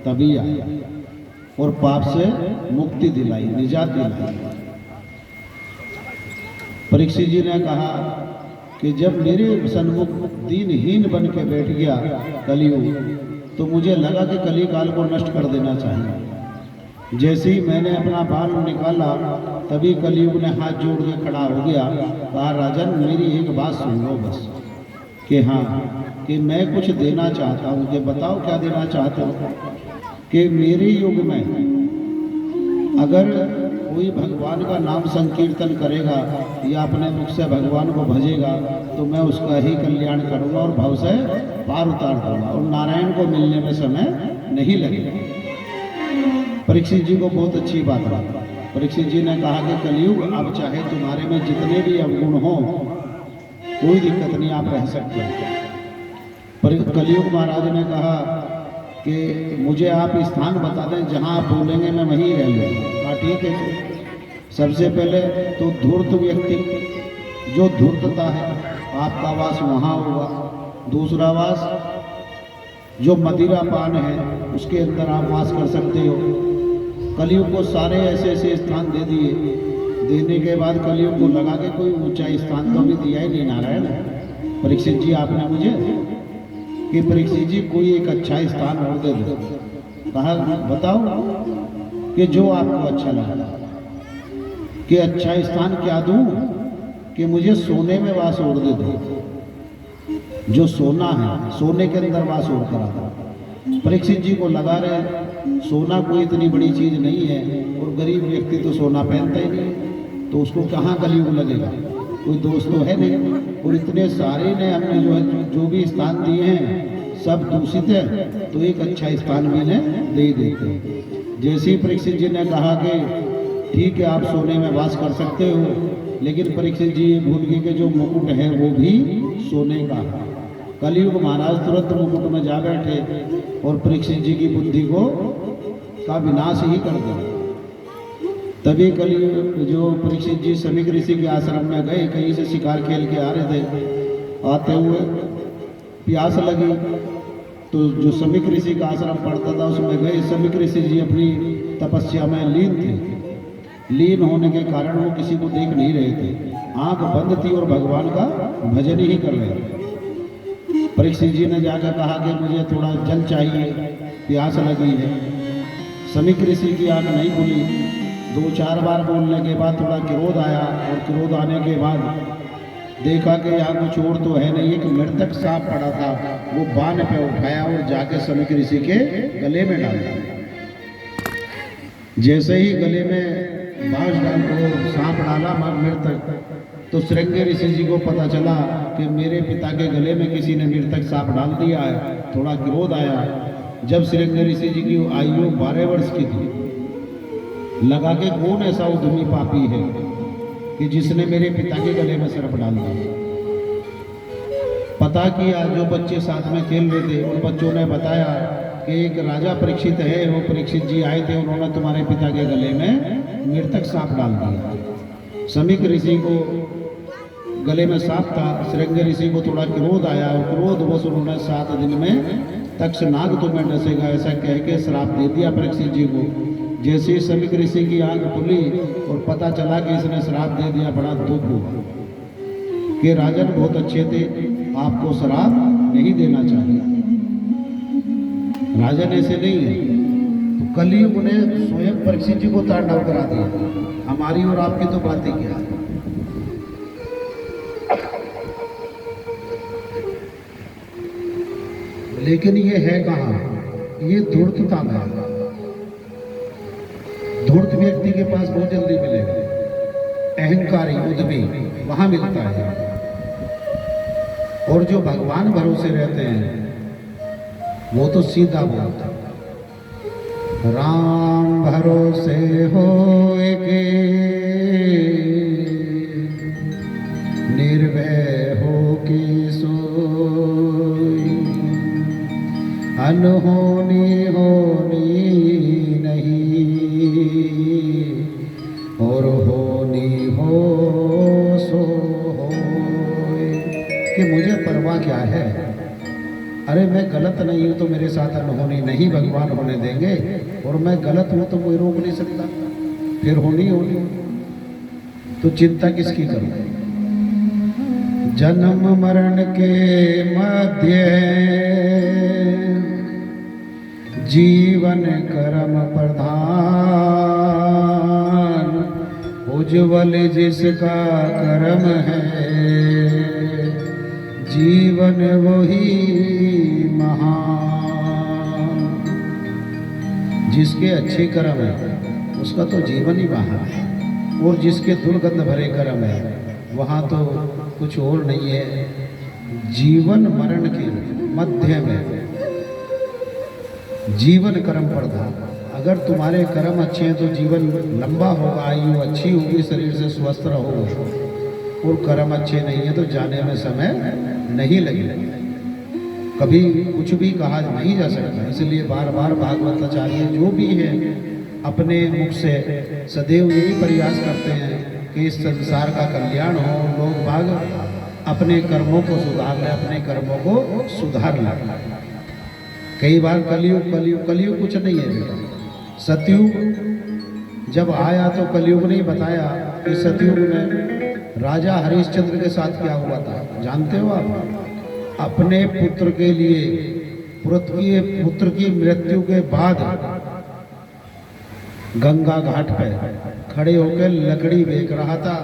तभी आया और पाप से मुक्ति दिलाई, निजात दिलाई। परीक्षित जी ने कहा कि जब मेरे सन्मुख दीनहीन बन के बैठ गया कलियुग, तो मुझे लगा कि कली काल को नष्ट कर देना चाहिए। जैसे ही मैंने अपना बाण निकाला तभी कलियुग ने हाथ जोड़ के खड़ा हो गया। कहा राजन मेरी एक बात सुन लो बस, कि हाँ कि मैं कुछ देना चाहता हूँ, कि बताओ क्या देना चाहते हो। कि मेरे युग में अगर कोई भगवान का नाम संकीर्तन करेगा या अपने मुख से भगवान को भजेगा तो मैं उसका ही कल्याण करूँगा और भव से पार उतार दूंगा और नारायण को मिलने में समय नहीं लगेगा। परीक्षित जी को बहुत अच्छी बात लगी। परीक्षित जी ने कहा कि कलियुग अब चाहे तुम्हारे में जितने भी अवगुण हो कोई दिक्कत नहीं, आप रह सकते हैं। पर कलियुग महाराज ने कहा कि मुझे आप स्थान बता दें जहां आप बोलेंगे मैं वहीं रह लूँगा। कहा ठीक है। सबसे पहले तो धूर्त व्यक्ति जो धूर्तता है आपका वास वहाँ होगा। दूसरा वास जो मदिरा पान है उसके अंदर आप वास कर सकते हो। कलियुग को सारे ऐसे ऐसे स्थान दे दिए। देने के बाद कलियुग को लगा के कोई ऊंचा स्थान तो अभी दिया ही नहीं नारायण। परीक्षित जी आपने मुझे कि परीक्षित जी कोई एक अच्छा स्थान और दे दो। कहा बताओ कि जो आपको अच्छा लगा। कि अच्छा स्थान क्या दूं? कि मुझे सोने में वास और दे दो। जो सोना है सोने के अंदर वास और करा दो। परीक्षित जी को लगा रहे सोना कोई इतनी बड़ी चीज नहीं है और गरीब व्यक्ति तो सोना पहनता ही नहीं, तो उसको कहाँ कलियुग लगेगा, कोई दोस्त तो है नहीं। और इतने सारे ने हमने जो भी स्थान दिए हैं सब दूषित है, तो एक अच्छा स्थान भी ने दे ही देते। जैसे ही परीक्षित जी ने कहा कि ठीक है आप सोने में वास कर सकते हो, लेकिन परीक्षित जी ये भूल गए कि जो मुकुट है वो भी सोने का। कलियुग महाराज तुरंत मुकुट में जा बैठे और परीक्षित जी की बुद्धि का विनाश ही कर दिया। तभी कलियुग जो परीक्षित जी समीक ऋषि के आश्रम में गए, कहीं से शिकार खेल के आ रहे थे। आते हुए प्यास लगी तो जो समीक ऋषि का आश्रम पड़ता था उसमें गए। समीक ऋषि जी अपनी तपस्या में लीन थे। लीन होने के कारण वो किसी को देख नहीं रहे थे, आंख बंद थी और भगवान का भजन ही कर रहे थे। परीक्षित जी ने जाकर कहा कि मुझे थोड़ा जल चाहिए, प्यास लगी है। समीक ऋषि की आंख नहीं खुली। 2-4 बार बोलने के बाद थोड़ा क्रोध आया और क्रोध आने के बाद देखा कि यहाँ कुछ और तो है नहीं, एक मृतक सांप पड़ा था। वो बाण पे उठाया और जाके समीक ऋषि के गले में डाल दिया। जैसे ही गले में बाँस डाल को सांप डाला मृतक, तो श्रृंगी ऋषि जी को पता चला कि मेरे पिता के गले में किसी ने मृतक सांप डाल दिया है। थोड़ा क्रोध आया जब श्रृंग ऋषि जी की आयु 12 वर्ष की थी, लगा के कौन ऐसा उद्यमी पापी है कि जिसने मेरे पिता के गले में सर्प डाल दिया। पता किया, जो बच्चे साथ में खेल रहे थे उन बच्चों ने बताया कि एक राजा परीक्षित है, वो परीक्षित जी आए थे, उन्होंने तुम्हारे पिता के गले में मृतक सांप डाल दिया। समीक ऋषि को गले में सांप था, श्रृंग ऋषि को थोड़ा क्रोध आया और क्रोधवश उन्होंने 7 दिन में तक्ष नाग तुम्हें डसेगा ऐसा कह के श्राप दे दिया परीक्षित जी को। जैसे ही समीक ऋषि की आंख खुली और पता चला कि इसने श्राप दे दिया, बड़ा दुख हुआ कि राजन बहुत अच्छे थे, आपको श्राप नहीं देना चाहिए। राजन ऐसे नहीं है। तो कलयुग ने स्वयं परीक्षित जी को तांडव करा दिया। हमारी और आपकी तो बातें क्या है। लेकिन ये है कहाँ? ये धूर्तता में है। धूर्त व्यक्ति के पास बहुत जल्दी मिलेगा, अहंकारी उद्यमी वहां मिलता है। और जो भगवान भरोसे रहते हैं वो तो सीधा बोलता है, राम भरोसे होए के निर्भय हो के सोई, अनहोनी होनी नहीं और होनी हो सो होए। कि मुझे परवाह क्या है, अरे मैं गलत नहीं हूं तो मेरे साथ अनहोनी नहीं भगवान होने देंगे, और मैं गलत हूं तो कोई रोक नहीं सकता, फिर होनी होनी। तो चिंता किसकी करूं? जन्म मरण के मध्य जीवन कर्म प्रधान, उज्ज्वल जिसका कर्म है जीवन वही महान। जिसके अच्छे कर्म है उसका तो जीवन ही महान है, और जिसके दुर्गंध भरे कर्म है वहाँ तो कुछ और नहीं है। जीवन मरण के मध्य में जीवन कर्म प्रधान। अगर तुम्हारे कर्म अच्छे हैं तो जीवन लंबा होगा, आयु अच्छी होगी, शरीर से स्वस्थ रहोगे, और कर्म अच्छे नहीं है तो जाने में समय नहीं लगेगा। कभी कुछ भी कहा नहीं जा सकता। इसलिए बार बार भागवताचार्य जो भी है अपने मुख से सदैव यही प्रयास करते हैं कि इस संसार का कल्याण हो, लोग भाग अपने कर्मों को सुधार लें, अपने कर्मों को सुधार लें। कई बार कलयुग कलयुग कलयुग कुछ नहीं है बेटा। सतयुग जब आया तो कलयुग ने बताया कि सतयुग में राजा हरिश्चंद्र के साथ क्या हुआ था, जानते हो आप? अपने पुत्र के लिए पुत्र की मृत्यु के बाद गंगा घाट पर खड़े होकर लकड़ी बेच रहा था।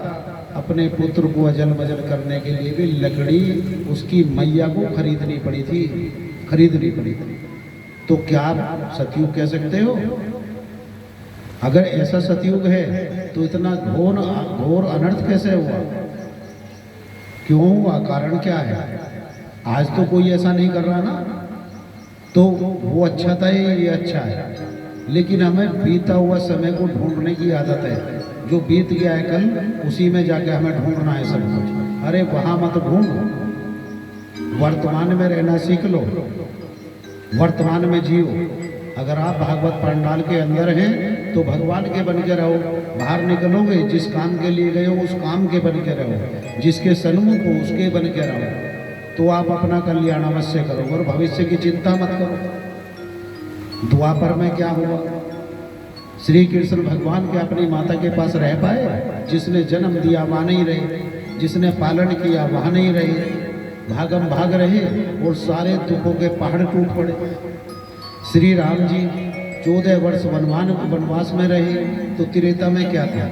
अपने पुत्र को अजल मजल करने के लिए भी लकड़ी उसकी मैया को खरीदनी पड़ी थी। तो क्या आप सतयुग कह सकते हो? अगर ऐसा सतयुग है तो इतना घोर अनर्थ कैसे हुआ? क्यों हुआ? कारण क्या है? आज तो कोई ऐसा नहीं कर रहा ना, तो वो अच्छा था ये अच्छा है। लेकिन हमें बीता हुआ समय को ढूंढने की आदत है। जो बीत गया है कल उसी में जाके हमें ढूंढना है सब कुछ। अरे वहां मत ढूंढो, वर्तमान में रहना सीख लो, वर्तमान में जियो। अगर आप भागवत पंडाल के अंदर हैं तो भगवान के बन के रहो, बाहर निकलोगे जिस काम के लिए गए हो उस काम के बन के रहो, जिसके सन्मुख हो उसके बन के रहो, तो आप अपना कल्याण अवश्य करोगे और भविष्य की चिंता मत करो। द्वापर में क्या हुआ? श्री कृष्ण भगवान के अपनी माता के पास रह पाए? जिसने जन्म दिया वहाँ नहीं रहे, जिसने पालन किया वहाँ नहीं रहे, भागम भाग रहे और सारे दुखों के पहाड़ टूट पड़े। श्री राम जी 14 वर्ष वनवास में रहे तो त्रेता में क्या था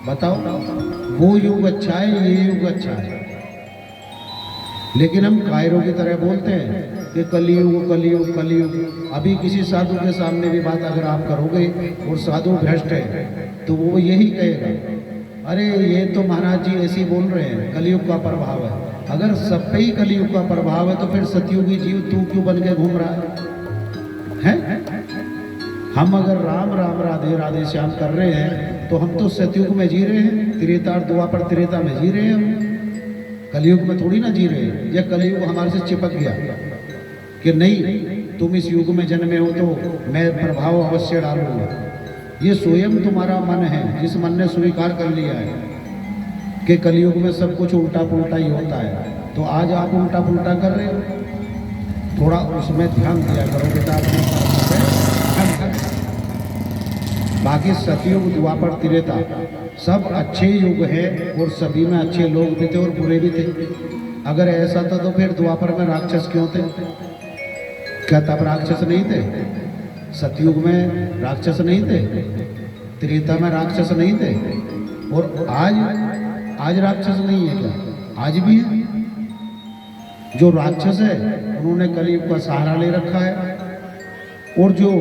बताओ? वो युग अच्छा है, ये युग अच्छा है। लेकिन हम कायरों की तरह बोलते हैं कि कलयुग कलयुग कलयुग। अभी किसी साधु के सामने भी बात अगर आप करोगे और साधु भ्रष्ट है तो वो यही कहेगा, अरे ये तो महाराज जी ऐसे बोल रहे हैं, कलयुग का प्रभाव है। अगर सब पे ही कलयुग का प्रभाव है तो फिर सतयुगी जीव तू क्यों बन के घूम रहा है? हम अगर राम राम राधे राधे श्याम कर रहे हैं तो हम तो सतयुग में जी रहे हैं, त्रेता और द्वापर त्रेता में जी रहे हैं हम, कलयुग में थोड़ी ना जी रहे हैं। यह कलयुग हमारे से चिपक गया कि नहीं तुम इस युग में जन्मे हो तो मैं प्रभाव अवश्य डालूंगा। ये स्वयं तुम्हारा मन है, जिस मन ने स्वीकार कर लिया है कि कलयुग में सब कुछ उल्टा पुल्टा ही होता है, तो आज आप उल्टा पुल्टा कर रहे हो। थोड़ा उसमें ध्यान दिया करो बेटा अपने ध्यान। बाकी सतयुग द्वापर त्रेता सब अच्छे युग है और सभी में अच्छे लोग भी थे और बुरे भी थे। अगर ऐसा था तो फिर द्वापर में राक्षस क्यों थे? क्या तब राक्षस नहीं थे? सतयुग में राक्षस नहीं थे? त्रेता में राक्षस नहीं थे? और आज राक्षस नहीं है क्या? आज भी है। जो राक्षस है उन्होंने कलयुग का सहारा ले रखा है, और जो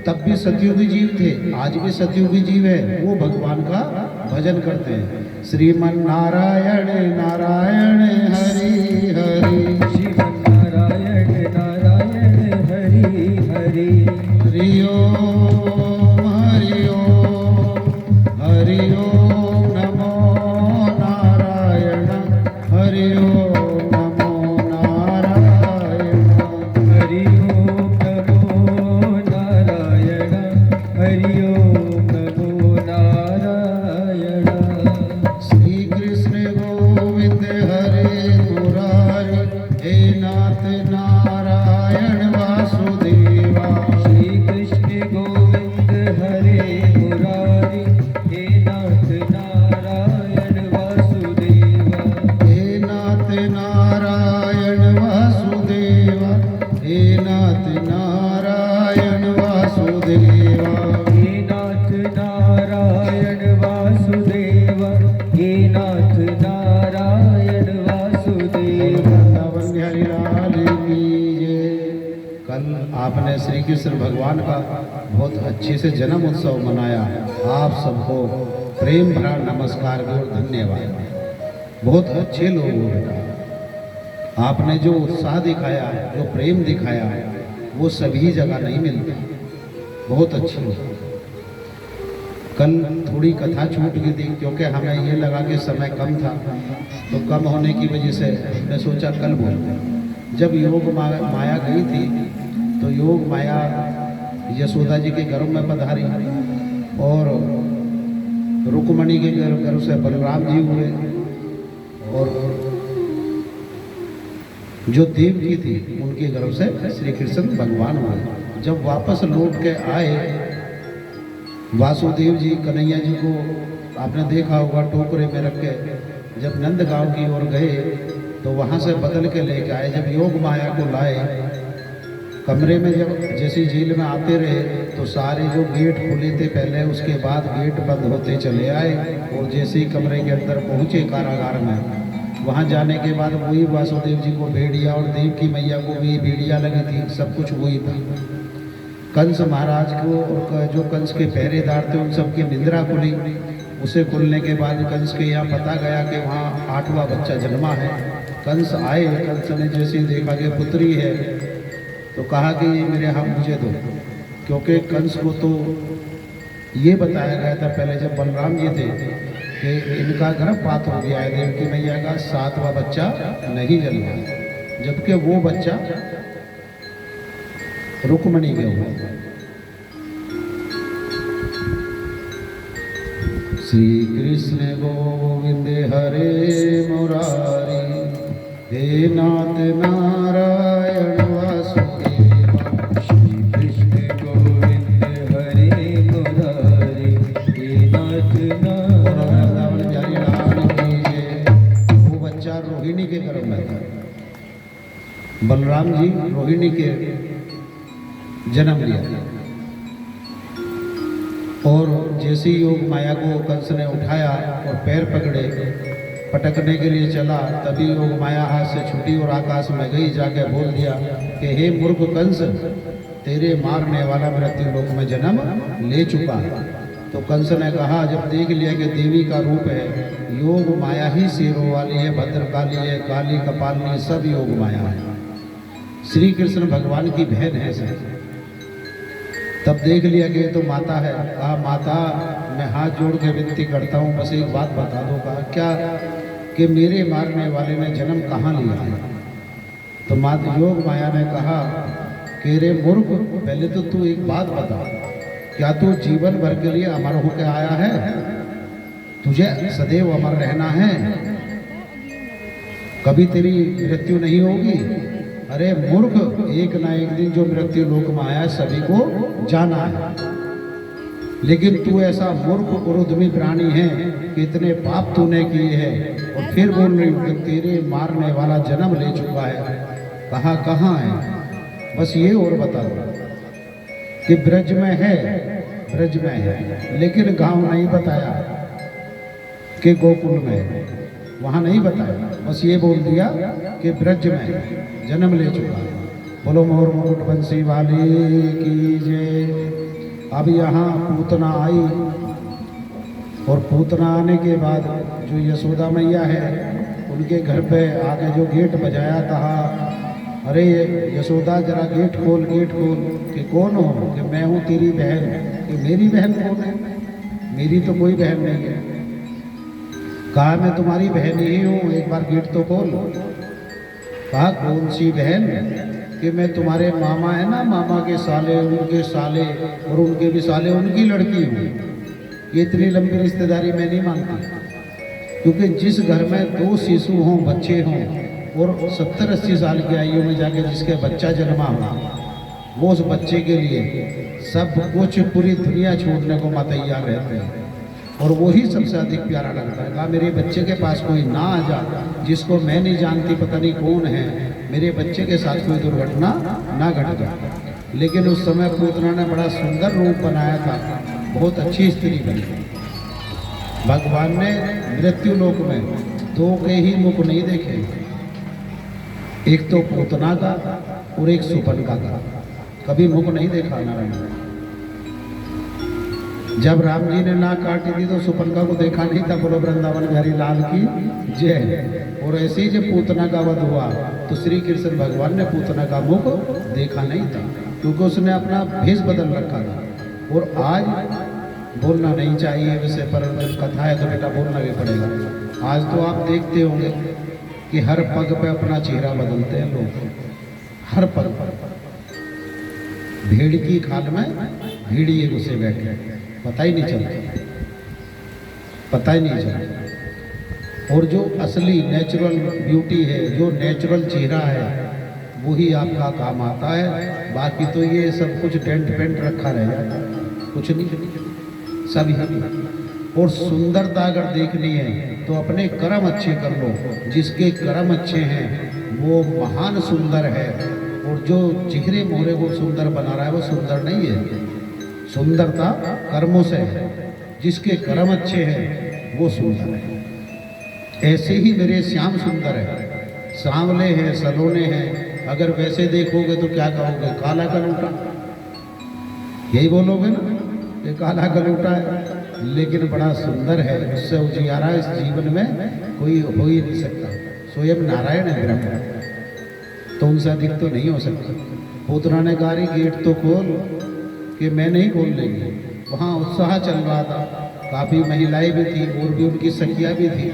तब भी सतयुगी जीव थे आज भी सतयुगी जीव है, वो भगवान का भजन करते हैं। श्रीमन नारायण नारायण हरि हरि, श्रीमन नारायण नारायण हरि हरि, हरि ओम हरि ओम, हरि ओम नमो नारायण, हरि ओम नमो नारायण, हरि ओम नमो नारायण, हरि ओम नमो नारायण। श्री कृष्ण गोविंद हरे मुरारी, हे नाथ नारायण वासुदेवा, श्री कृष्ण गोविंद हरे मुरारी, हे नाथ नारायण वासुदेवा, हे नाथ नारायण वासुदेवा, हे नाथ नारायण वासुदेवा। हे नाथ नारायण वासुदेवा, हे नाथ नारायण वासुदेवा। वृंदावन हरिलाल की जय। कल आपने श्री कृष्ण भगवान का बहुत अच्छे से जन्म उत्सव मनाया। आप सबको प्रेम भरा नमस्कार और धन्यवाद। बहुत अच्छे लोग हो बेटा। आपने जो उत्साह दिखाया, जो प्रेम दिखाया, वो सभी जगह नहीं मिलता। बहुत अच्छी। कल थोड़ी कथा छूट गई थी क्योंकि हमें ये लगा कि समय कम था, तो कम होने की वजह से हमने सोचा कल बोलते हैं। जब योग माया गई थी तो योग माया यशोदा जी के गर्भ में पधारी और रुक्मणी के गर्भ से बलराम जी हुए, और जो देवकी थी उनके गर्भ से श्री कृष्ण भगवान हुए। जब वापस लौट के आए वासुदेव जी कन्हैया जी को आपने देखा होगा टोकरे में रख के, जब नंद गांव की ओर गए तो वहाँ से बदल के लेके आए। जब योग माया को लाए कमरे में, जब जैसी झील में आते रहे तो सारे जो गेट खुले थे पहले, उसके बाद गेट बंद होते चले आए, और जैसे ही कमरे के अंदर पहुँचे कारागार में, वहाँ जाने के बाद वही वासुदेव जी को भेड़िया और देवकी मैया को भी भेड़िया लगी थी। सब कुछ वही था। कंस महाराज को और जो कंस के पहरेदार थे उन सबकी निंद्रा खुली। उसे खुलने के बाद कंस के यहाँ पता गया कि वहाँ 8वां बच्चा जन्मा है। कंस आए, कंस ने जैसे ही देखा कि पुत्री है तो कहा कि ये मेरे यहाँ मुझे दो, क्योंकि कंस को तो ये बताया गया था पहले जब बलराम जी थे कि इनका गर्भपात हो गया है, देवकी मैया का 7वां बच्चा नहीं जन्मा, जबकि वो बच्चा रुक्मणी के हुआ। श्री कृष्ण गोविंद हरे मुरारी, हे नाथ नारायण वासुदेवा, श्री कृष्ण गोविंद हरे मुरारी, हे नाथ नारायण। वो बच्चा रोहिणी के गर्भ में था। बलराम जी रोहिणी के जन्म लिया और जैसे ही योग माया को कंस ने उठाया और पैर पकड़े, पटकने के लिए चला, तभी योग माया हाथ से छूटी और आकाश में गई, जाके बोल दिया कि हे मूर्ख कंस, तेरे मारने वाला मृत्यु लोक में जन्म ले चुका। तो कंस ने कहा, जब देख लिया कि देवी का रूप है, योग माया ही शेरों वाली है, भद्रकाली है, काली कपालिनी, सब योग माया है, श्री कृष्ण भगवान की बहन है। तब देख लिया कि ये तो माता है। कहा माता मैं हाथ जोड़ के विनती करता हूँ, बस एक बात बता दो। कहा क्या? कि मेरे मारने वाले ने जन्म कहाँ लिया है? तो माता योग माया ने कहा कि रे मूर्ख, पहले तो तू एक बात बता, क्या तू जीवन भर के लिए अमर होकर आया है? तुझे सदैव अमर रहना है, कभी तेरी मृत्यु नहीं होगी। अरे मूर्ख, एक ना एक दिन जो मृत्यु लोक में आया सभी को जाना है, लेकिन तू ऐसा मूर्ख और उद्यमी प्राणी है कि इतने पाप तूने किए हैं और फिर बोल रही हूँ कि तेरे मारने वाला जन्म ले चुका है। कहा कहाँ है? बस ये और बता दो कि ब्रज में है, ब्रज में है, लेकिन गांव नहीं बताया कि गोकुल में है, वहाँ नहीं बताया। बस ये बोल दिया कि ब्रज में जन्म ले चुका है। बोलो मोर मुकुट बंसी वाली की जय। अब यहाँ पूतना आई और पूतना आने के बाद जो यशोदा मैया है उनके घर पे आके जो गेट बजाया, कहा अरे यशोदा जरा गेट खोल, गेट खोल। कि कौन हो? कि मैं हूँ तेरी बहन। कि मेरी बहन कौन है? मेरी तो कोई बहन नहीं है। कहा मैं तुम्हारी बहन ही हूँ, एक बार गेट तो खोल। कहा कौन सी बहन? कि मैं तुम्हारे मामा है ना, मामा के साले, उनके साले और उनके भी साले, उनकी लड़की हूँ। ये इतनी लंबी रिश्तेदारी मैं नहीं मानती, क्योंकि जिस घर में 2 शिशु हों, बच्चे हों, और 70-80 साल की आयु में जाके जिसके बच्चा जन्मा हो, वो उस बच्चे के लिए सब कुछ पूरी दुनिया छोड़ने को तैयार रहते हैं, और वही सबसे अधिक प्यारा लगता है। कहा मेरे बच्चे के पास कोई ना आ जा जिसको मैं नहीं जानती, पता नहीं कौन है, मेरे बच्चे के साथ कोई दुर्घटना ना घट जाए। लेकिन उस समय पूतना ने बड़ा सुंदर रूप बनाया था, बहुत अच्छी स्त्री बनी। भगवान ने मृत्यु लोक में 2 के ही मुख नहीं देखे, एक तो पूतना का और एक सुपनका का, कभी मुख नहीं देखा नारायण ने। जब राम जी ने नाक काटी थी तो सुपनका को देखा नहीं था। बोलो वृंदावन बिहारी लाल की जय। और ऐसे ही जब पूतना का वध हुआ तो श्री कृष्ण भगवान ने पूतना का मुख देखा नहीं था, क्योंकि उसने अपना भेष बदल रखा था। और आज बोलना नहीं चाहिए वैसे, पर जब कथा है तो बेटा बोलना भी पड़ेगा। आज तो आप देखते होंगे कि हर पग पे अपना चेहरा बदलते हैं लोग, हर पग पर। भेड़ की खाल में भेड़िए घुसे बैठे, पता ही नहीं चलता, पता ही नहीं चलता। और जो असली नेचुरल ब्यूटी है, जो नेचुरल चेहरा है, वही आपका काम आता है। बाकी तो ये सब कुछ टेंट पेंट रखा रह जाता, कुछ नहीं, सब ही। और सुंदरता अगर देखनी है तो अपने कर्म अच्छे कर लो। जिसके कर्म अच्छे हैं वो महान सुंदर है, और जो चेहरे मोहरे को सुंदर बना रहा है वो सुंदर नहीं है। सुंदरता कर्मों से है, जिसके कर्म अच्छे हैं वो सुंदर है। ऐसे ही मेरे श्याम सुंदर है, सांवले हैं, सलोने हैं। अगर वैसे देखोगे तो क्या कहोगे? काला कलूटा, यही बोलोगे ना, ये काला कलूटा है। लेकिन बड़ा सुंदर है, उससे उजियारा इस जीवन में कोई हो ही नहीं सकता। स्वयं नारायण है ब्रह्म, तो उनसे अधिक तो नहीं हो सकता। पूतना ने कहा गेट तो खोल, कि मैं नहीं खोल लेंगे। वहाँ उत्साह चल रहा था, काफ़ी महिलाएं भी थी और भी उनकी सखियाँ भी थी।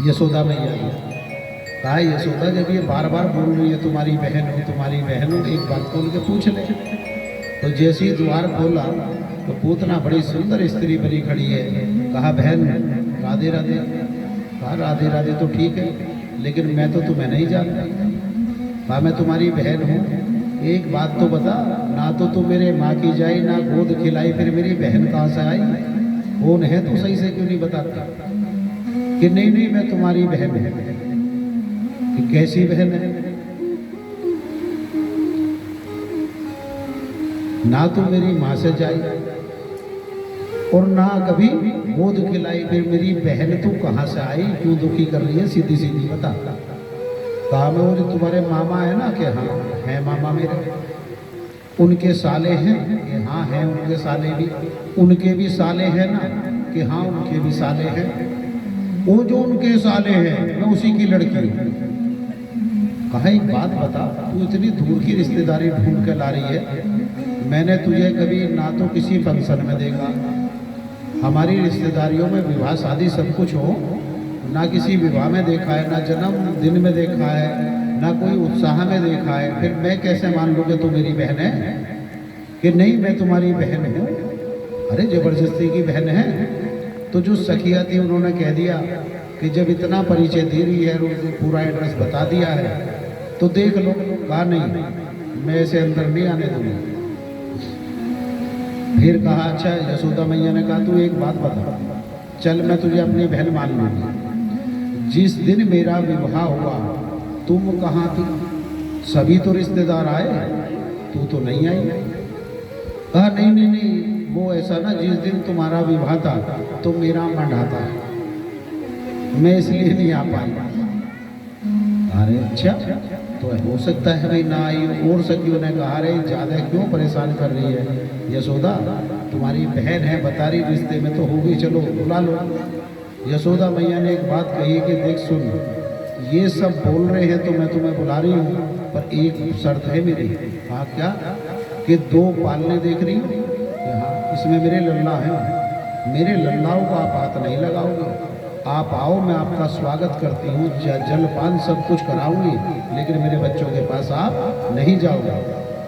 यशोदा मैया भी कहा यशोदा जब ये बार बार बोल रही है तुम्हारी बहन हो, तुम्हारी बहन हो, एक बात खोल के पूछ ले। तो जैसे ही द्वार खोला तो पूतना बड़ी सुंदर स्त्री बनी खड़ी है। कहा बहन राधे राधे। कहा राधे राधे तो ठीक है, लेकिन मैं तो तुम्हें नहीं जानता। कहा मैं तुम्हारी बहन हूँ, एक बात तो बता, ना तो तू मेरे माँ की जाई, ना गोद खिलाई, फिर मेरी बहन कहाँ से आई? कौन है तो सही से क्यों नहीं बताता? कि नहीं नहीं मैं तुम्हारी बहन है। कि कैसी बहन है? ना तो मेरी माँ से जाई और ना कभी गोद खिलाई, फिर मेरी बहन तू कहाँ से आई? क्यों दुखी कर रही है? सीधी सीधी बता। कहा मैं वो जो तुम्हारे मामा है ना, कि हाँ है मामा मेरे, उनके साले हैं? कि हाँ हैं उनके साले भी। उनके भी साले हैं ना? कि हाँ उनके भी साले हैं। वो जो उनके साले हैं मैं उसी की लड़की हूँ। कहा एक बात बता, तू इतनी दूर की रिश्तेदारी ढूंढ के ला रही है, मैंने तुझे कभी ना तो किसी फंक्शन में देखा, हमारी रिश्तेदारियों में विवाह शादी सब कुछ हो, ना किसी विवाह में देखा है, ना जन्मदिन में देखा है, ना कोई उत्साह में देखा है। फिर मैं कैसे मान लूँ कि तू मेरी बहन है कि नहीं मैं तुम्हारी बहन हूँ? अरे जबरदस्ती की बहन है। तो जो सखिया थी उन्होंने कह दिया कि जब इतना परिचय दे रही है और पूरा एड्रेस बता दिया है तो देख लो। कहा नहीं, मैं ऐसे अंदर नहीं आने दूंगा। फिर कहा अच्छा। यशोदा मैया ने कहा तू एक बात बता, चल मैं तुझे अपनी बहन मान लूंगी। जिस दिन मेरा विवाह हुआ तुम कहाँ थी? सभी तो रिश्तेदार आए, तू तो नहीं आई। कहा नहीं नहीं नहीं, वो ऐसा ना, जिस दिन तुम्हारा विवाह था तो मेरा मंडा था, मैं इसलिए नहीं आ पाई। अरे अच्छा, तो हो सकता है भाई ना आई। और सखियों ने कहा अरे ज़्यादा क्यों परेशान कर रही है यशोदा, तुम्हारी बहन है, बता रही रिश्ते में तो होगी, चलो बुला लो। यशोदा मैया ने एक बात कही कि देख सुन, ये सब बोल रहे हैं तो मैं तुम्हें बुला रही हूँ, पर एक शर्त है मेरी। हाँ क्या? कि 2 पालने देख रही हूँ, हाँ इसमें मेरे लल्ला हैं, मेरे लल्लाओं को आप हाथ नहीं लगाओगे। आप आओ, मैं आपका स्वागत करती हूँ, जलपान सब कुछ कराऊंगी, लेकिन मेरे बच्चों के पास आप नहीं जाओगे।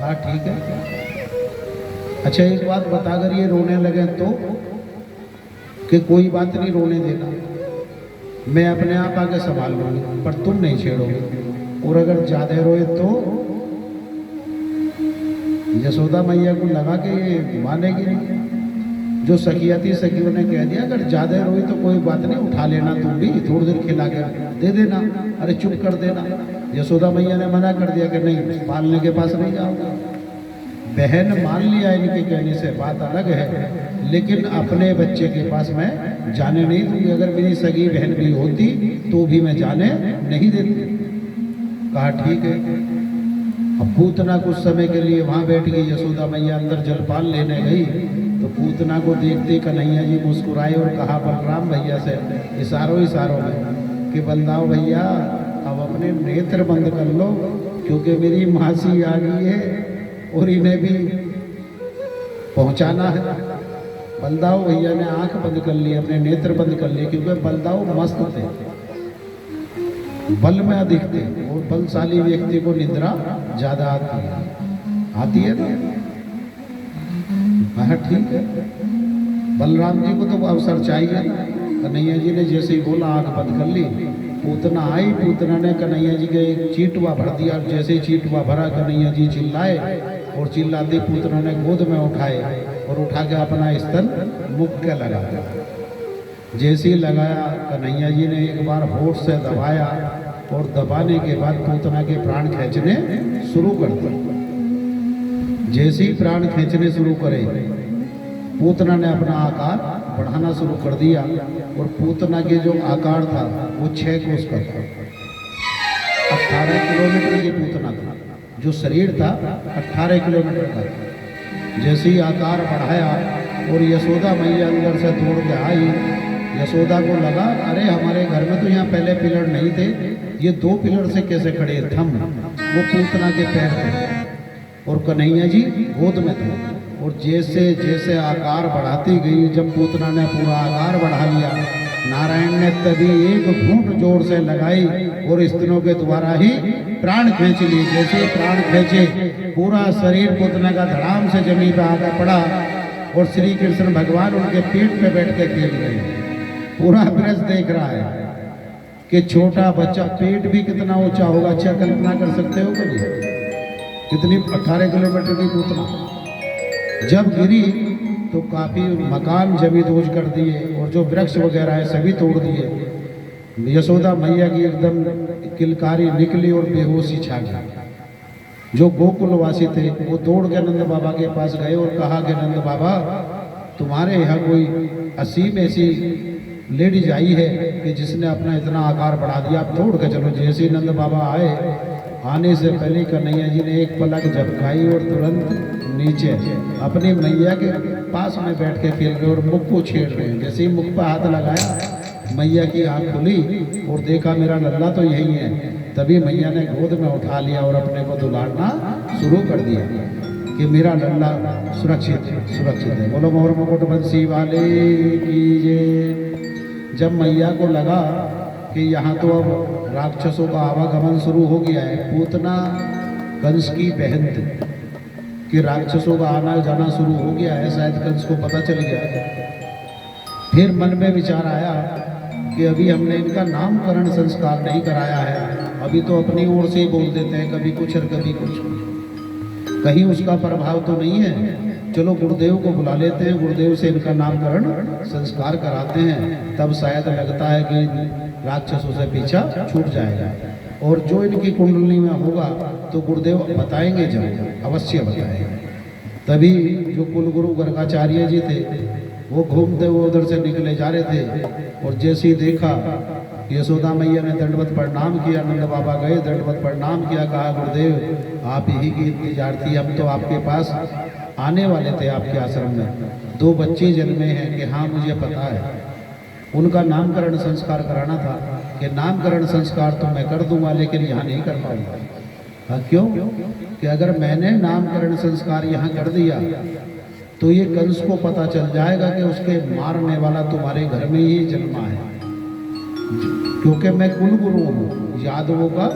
हाँ ठीक है। अच्छा एक बात बता, अगर ये रोने लगे तो? कि कोई बात नहीं, रोने देना, मैं अपने आप आके संभाल लूँगी, पर तुम नहीं छेड़ोगे। और अगर ज़्यादा रोए तो? यशोदा मैया को लगा कि ये मानेगी नहीं। जो सखिया थी सखियों ने कह दिया अगर ज़्यादा रोई तो कोई बात नहीं, उठा लेना, तुम भी थोड़ी देर खिला के दे देना, अरे चुप कर देना। यशोदा मैया ने मना कर दिया कि नहीं, पालने के पास नहीं जाऊंगा। बहन मान लिया इनके कहने से, बात अलग है, लेकिन अपने बच्चे के पास मैं जाने नहीं दूंगी। अगर मेरी सगी बहन भी होती तो भी मैं जाने नहीं देती। कहा ठीक है। अब पूतना कुछ समय के लिए वहाँ बैठ गई। यशोदा मैया अंदर जलपान लेने गई तो पूतना को देखते कन्हैया जी मुस्कुराए और कहा बलराम भैया से इशारों में कि बलदाओ भैया अब अपने नेत्र बंद कर लो, क्योंकि मेरी मासी आ गई है और इन्हें भी पहुंचाना है। बलदाओ भैया ने आंख बंद कर ली, अपने नेत्र बंद कर लिए, क्योंकि बलदाओ मस्त थे, बल में अधिक थे, और बलशाली व्यक्ति को निद्रा ज्यादा आती है ना। हाँ ठीक है। बलराम जी को तो अवसर चाहिए। कन्हैया जी ने जैसे ही बोला आंख बंद कर ली, पूतना आई, पूतना ने कन्हैया जी के एक चीटवा भर दिया। जैसे ही चीटवा भरा कन्हैया जी चिल्लाए, और चिल्लाते पूतना ने गोद में उठाए और उठा के अपना स्तन मुख के लगा दिया। जैसे ही लगाया कन्हैया जी ने एक बार होठ से दबाया, और दबाने के बाद पूतना के प्राण खींचने शुरू कर दिए। जैसे ही प्राण खींचने शुरू करे, पूतना ने अपना आकार बढ़ाना शुरू कर दिया, और पूतना के जो आकार था वो 6 कोस का था। 18 किलोमीटर की पूतना था, जो शरीर था 18 किलोमीटर का था। जैसे ही आकार बढ़ाया और यशोदा मैया अंदर से दौड़ के आई, यशोदा को लगा अरे हमारे घर में तो यहाँ पहले पिलर नहीं थे, ये 2 पिलर से कैसे खड़े? थम, वो पूतना के पैर थे और कन्हैया जी गोद में थे। और जैसे जैसे आकार बढ़ाती गई, जब पूतना ने पूरा आकार बढ़ा लिया, नारायण ने तभी एक घूंट जोर से लगाई और स्तनों के द्वारा ही प्राण खींच लिए। जैसे प्राण खींचे, पूरा शरीर पूतना का धड़ाम से जमीन पर आकर पड़ा, और श्री कृष्ण भगवान उनके पेट पे बैठ के खेल गए। पूरा ब्रज देख रहा है कि छोटा बच्चा, पेट भी कितना ऊंचा होगा, अच्छा कल्पना कर सकते हो कभी? कितनी 18 किलोमीटर की पूतना जब गिरी तो काफी मकान जमींदोज कर दिए, और जो वृक्ष वगैरह है सभी तोड़ दिए। यशोदा मैया की एकदम किलकारी निकली और बेहोशी छा गई। जो गोकुलवासी थे वो दौड़ के नंद बाबा के पास गए और कहा कि नंद बाबा तुम्हारे यहाँ कोई असीम ऐसी लेडीज आई है कि जिसने अपना इतना आकार बढ़ा दिया, आप दौड़ के चलो। जैसे ही नंद बाबा आए, आने से पहले कन्हैया जी ने एक पलक झपकाई और तुरंत नीचे अपनी मैया के पास में बैठ के खेल रहे और मुख को छेड़ रहे हैं। जैसे ही मुख पर हाथ लगाया, मैया की आंख खुली और देखा मेरा लल्ला तो यही है। तभी मैया ने गोद में उठा लिया और अपने को दुलारना शुरू कर दिया कि मेरा लल्ला सुरक्षित है। बोलो मोर मुकुट बंसी वाले की जय। जब मैया को लगा कि यहाँ तो अब राक्षसों का आवागमन शुरू हो गया है, पूतना कंस की बहन थी कि राक्षसों का आना जाना शुरू हो गया है, शायद कंस को पता चल गया। फिर मन में विचार आया कि अभी हमने इनका नामकरण संस्कार नहीं कराया है, अभी तो अपनी ओर से ही बोल देते हैं, कभी कुछ और कभी कुछ, कहीं उसका प्रभाव तो नहीं है। चलो गुरुदेव को बुला लेते हैं, गुरुदेव से इनका नामकरण संस्कार कराते हैं, तब शायद लगता है कि राक्षसों से पीछा छूट जाएगा। और जो इनकी कुंडली में होगा तो गुरुदेव बताएंगे, जब अवश्य बताएंगे। तभी जो कुलगुरु गर्गाचार्य जी थे वो घूमते हुए उधर से निकले जा रहे थे, और जैसे ही देखा यशोदा मैया ने दंडवत प्रणाम किया, नंद बाबा गए दंडवत प्रणाम किया, कहा गुरुदेव आप यही की इंतजार थी, हम तो आपके पास आने वाले थे, आपके आश्रम में 2 बच्चे जन्मे हैं कि हाँ मुझे पता है, उनका नामकरण संस्कार कराना था कि नामकरण संस्कार तो मैं कर दूंगा लेकिन यहाँ नहीं कर पाऊंगा। हाँ क्यों? कि अगर मैंने नामकरण संस्कार यहाँ कर दिया तो ये कंस को पता चल जाएगा कि उसके मारने वाला तुम्हारे घर में ही जन्मा है, क्योंकि मैं कुल गुरु हूँ, यादवों का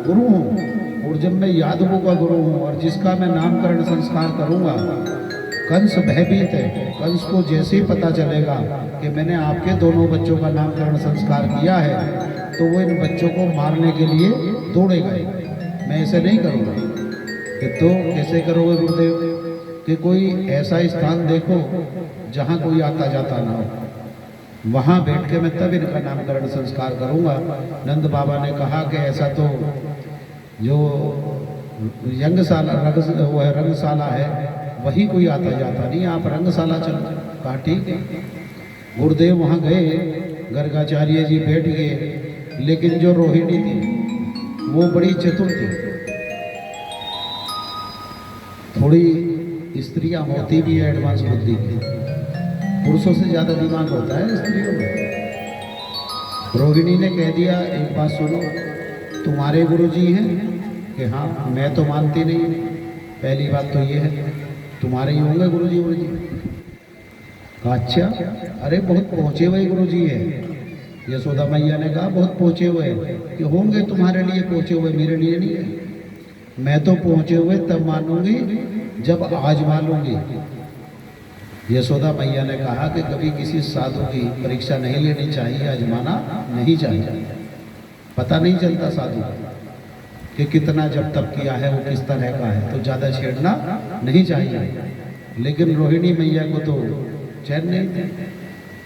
गुरु हूँ। और जब मैं यादवों का गुरु हूँ और जिसका मैं नामकरण संस्कार करूँगा, कंस भयभीत है, कंस को जैसे ही पता चलेगा कि मैंने आपके दोनों बच्चों का नामकरण संस्कार किया है तो वो इन बच्चों को मारने के लिए दौड़ेगा। मैं ऐसे नहीं करूँगा। कि तो कैसे करोगे गुरुदेव? कि कोई ऐसा स्थान देखो जहाँ कोई आता जाता ना हो, वहाँ बैठ के मैं तब इनका नामकरण संस्कार करूँगा। नंद बाबा ने कहा कि ऐसा तो जो रंगशाला है वही कोई आता जाता नहीं, आप रंगशाला चलो। कहा ठीक है। गुरुदेव वहाँ गए, गर्गाचार्य जी बैठ गए, लेकिन जो रोहिणी थी वो बड़ी चतुर थी। थोड़ी स्त्रियाँ होती भी है एडवांस बुद्धि की, पुरुषों से ज़्यादा दिमाग होता है स्त्रियों में। रोहिणी ने कह दिया एक बात सुनो, तुम्हारे गुरुजी हैं? कि हाँ, मैं तो मानती नहीं। पहली बात तो ये है तुम्हारे ही होंगे गुरुजी। कहा अच्छा, अरे बहुत पहुँचे हुए गुरुजी है। यशोदा मैया ने कहा बहुत पहुँचे हुए कि होंगे, तुम्हारे लिए पहुँचे हुए, मेरे लिए नहीं है। मैं तो पहुँचे हुए तब मानूंगी जब आजमा लूंगी। यशोदा मैया ने कहा कि कभी किसी साधु की परीक्षा नहीं लेनी चाहिए, आजमाना नहीं चाहिए। पता नहीं चलता साधु कि कितना जब तप किया है, वो किस तरह का है, तो ज़्यादा छेड़ना नहीं चाहिए। लेकिन रोहिणी मैया को तो चैन नहीं थे।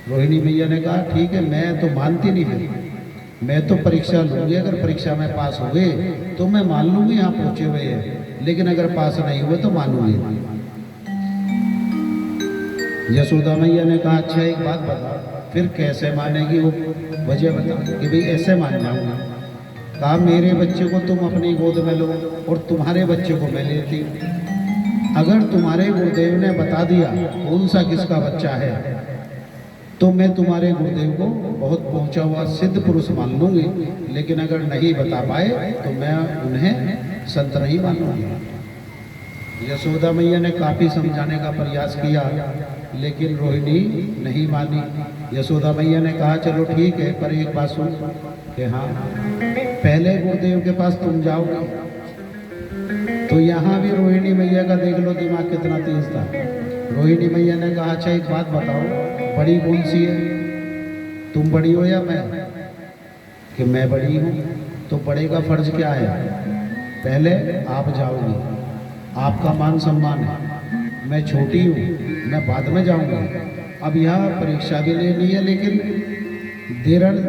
रोहिणी मैया ने कहा ठीक है, मैं तो मानती नहीं है, मैं तो परीक्षा लूँगी, अगर परीक्षा में पास हो गए तो मैं मान लूँगी यहाँ पहुँचे हुए हैं, लेकिन अगर पास नहीं हुए तो मानूंगी। यशोदा मैया ने कहा अच्छा एक बात बता, फिर कैसे मानेगी? वो वजह बता कि भाई ऐसे मान जाऊंगा। कहा मेरे बच्चे को तुम अपनी गोद में लो और तुम्हारे बच्चे को मैं लेती। अगर तुम्हारे गुरुदेव ने बता दिया कौन सा किसका बच्चा है तो मैं तुम्हारे गुरुदेव को बहुत पहुंचा हुआ सिद्ध पुरुष मान लूंगी, लेकिन अगर नहीं बता पाए तो मैं उन्हें संत नहीं मानूंगी। यशोदा मैया ने काफ़ी समझाने का प्रयास किया, लेकिन रोहिणी नहीं मानी। यशोदा मैया ने कहा चलो ठीक है, पर एक बात सुन कि हाँ, पहले गुरुदेव के पास तुम जाओगे। तो यहाँ भी रोहिणी मैया का देख लो दिमाग कितना तेज था। रोहिणी मैया ने कहा अच्छा एक बात बताओ, बड़ी कौन सी है? तुम बड़ी हो या मैं? कि मैं बड़ी हूँ। तो बड़े का फर्ज क्या है? पहले आप जाओगी, आपका मान सम्मान है। मैं छोटी हूँ, मैं बाद में जाऊँगा। अब यहाँ परीक्षा भी लेनी है, लेकिन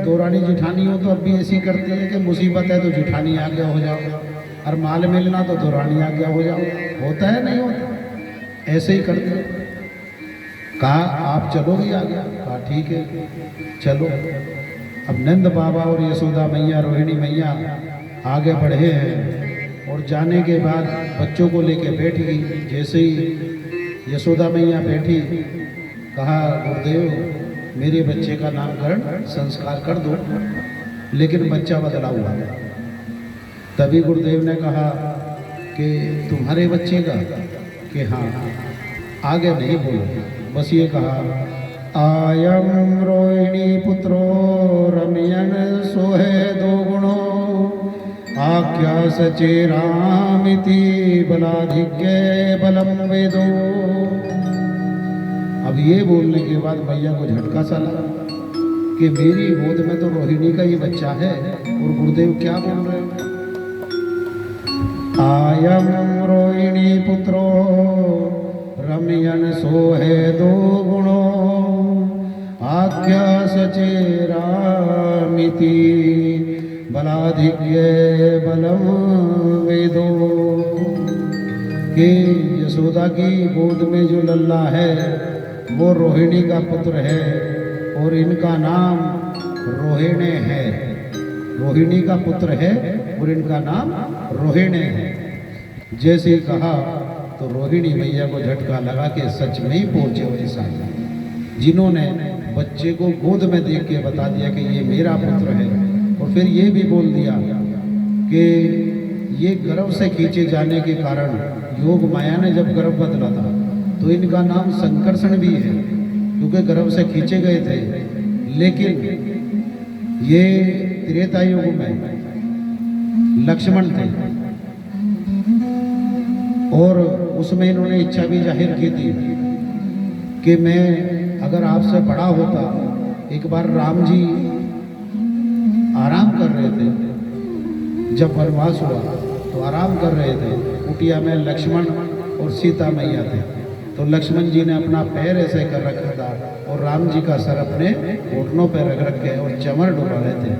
दौरानी जिठानी हो तो अब भी ऐसी करती है कि मुसीबत है तो जिठानी आ गया हो जाओ, और माल मिलना तो दौरानी आ गया हो जाओ। होता है नहीं होता? ऐसे ही करते हैं। कहा आप चलोगी आगे? कहा ठीक है चलो। अब नंद बाबा और यशोदा मैया, रोहिणी मैया आगे बढ़े हैं, और जाने के बाद बच्चों को लेके बैठ गई। जैसे ही यशोदा मैया बैठी, कहा गुरुदेव मेरे बच्चे का नामकरण संस्कार कर दो, लेकिन बच्चा बदला हुआ है। तभी गुरुदेव ने कहा कि तुम्हारे बच्चे का? कि हाँ आगे नहीं बोलो, बस ये कहा आयम रोहिणी पुत्रो रमयन सोहे दो गुणो आख्या सचेरामिति बलाधिक्य बलम वेदो। अब ये बोलने के बाद भैया को झटका सा लगा कि मेरी गोद में तो रोहिणी का ही बच्चा है और गुरुदेव क्या बोल रहे हैं। आयम रोहिणी पुत्रो रमयन सोहे दो गुणो आख्या सचेरामिति बलाधिक्य बलम वेदो। कि यशोदा की गोद में जो लल्ला है वो रोहिणी का पुत्र है और इनका नाम रोहिणी है। रोहिणी का पुत्र है और इनका नाम रोहिणी है। जैसे ही कहा तो रोहिणी मैया को झटका लगा कि सच में ही पहुंचे वैसा, जिन्होंने बच्चे को गोद में देख के बता दिया कि ये मेरा पुत्र है और फिर ये भी बोल दिया कि ये गर्भ से खींचे जाने के कारण योग माया ने जब गर्भ बदला था तो इनका नाम संकर्षण भी है क्योंकि गर्भ से खींचे गए थे। लेकिन ये त्रेता युग में लक्ष्मण थे और उसमें इन्होंने इच्छा भी जाहिर की थी कि मैं अगर आपसे बड़ा होता। एक बार राम जी आराम कर रहे थे, जब वनवास हुआ तो आराम कर रहे थे, कुटिया में लक्ष्मण और सीता मैया थे। तो लक्ष्मण जी ने अपना पैर ऐसे कर रखा था और राम जी का सर अपने घुटनों पर रख रखे और चमर डुबा रहे थे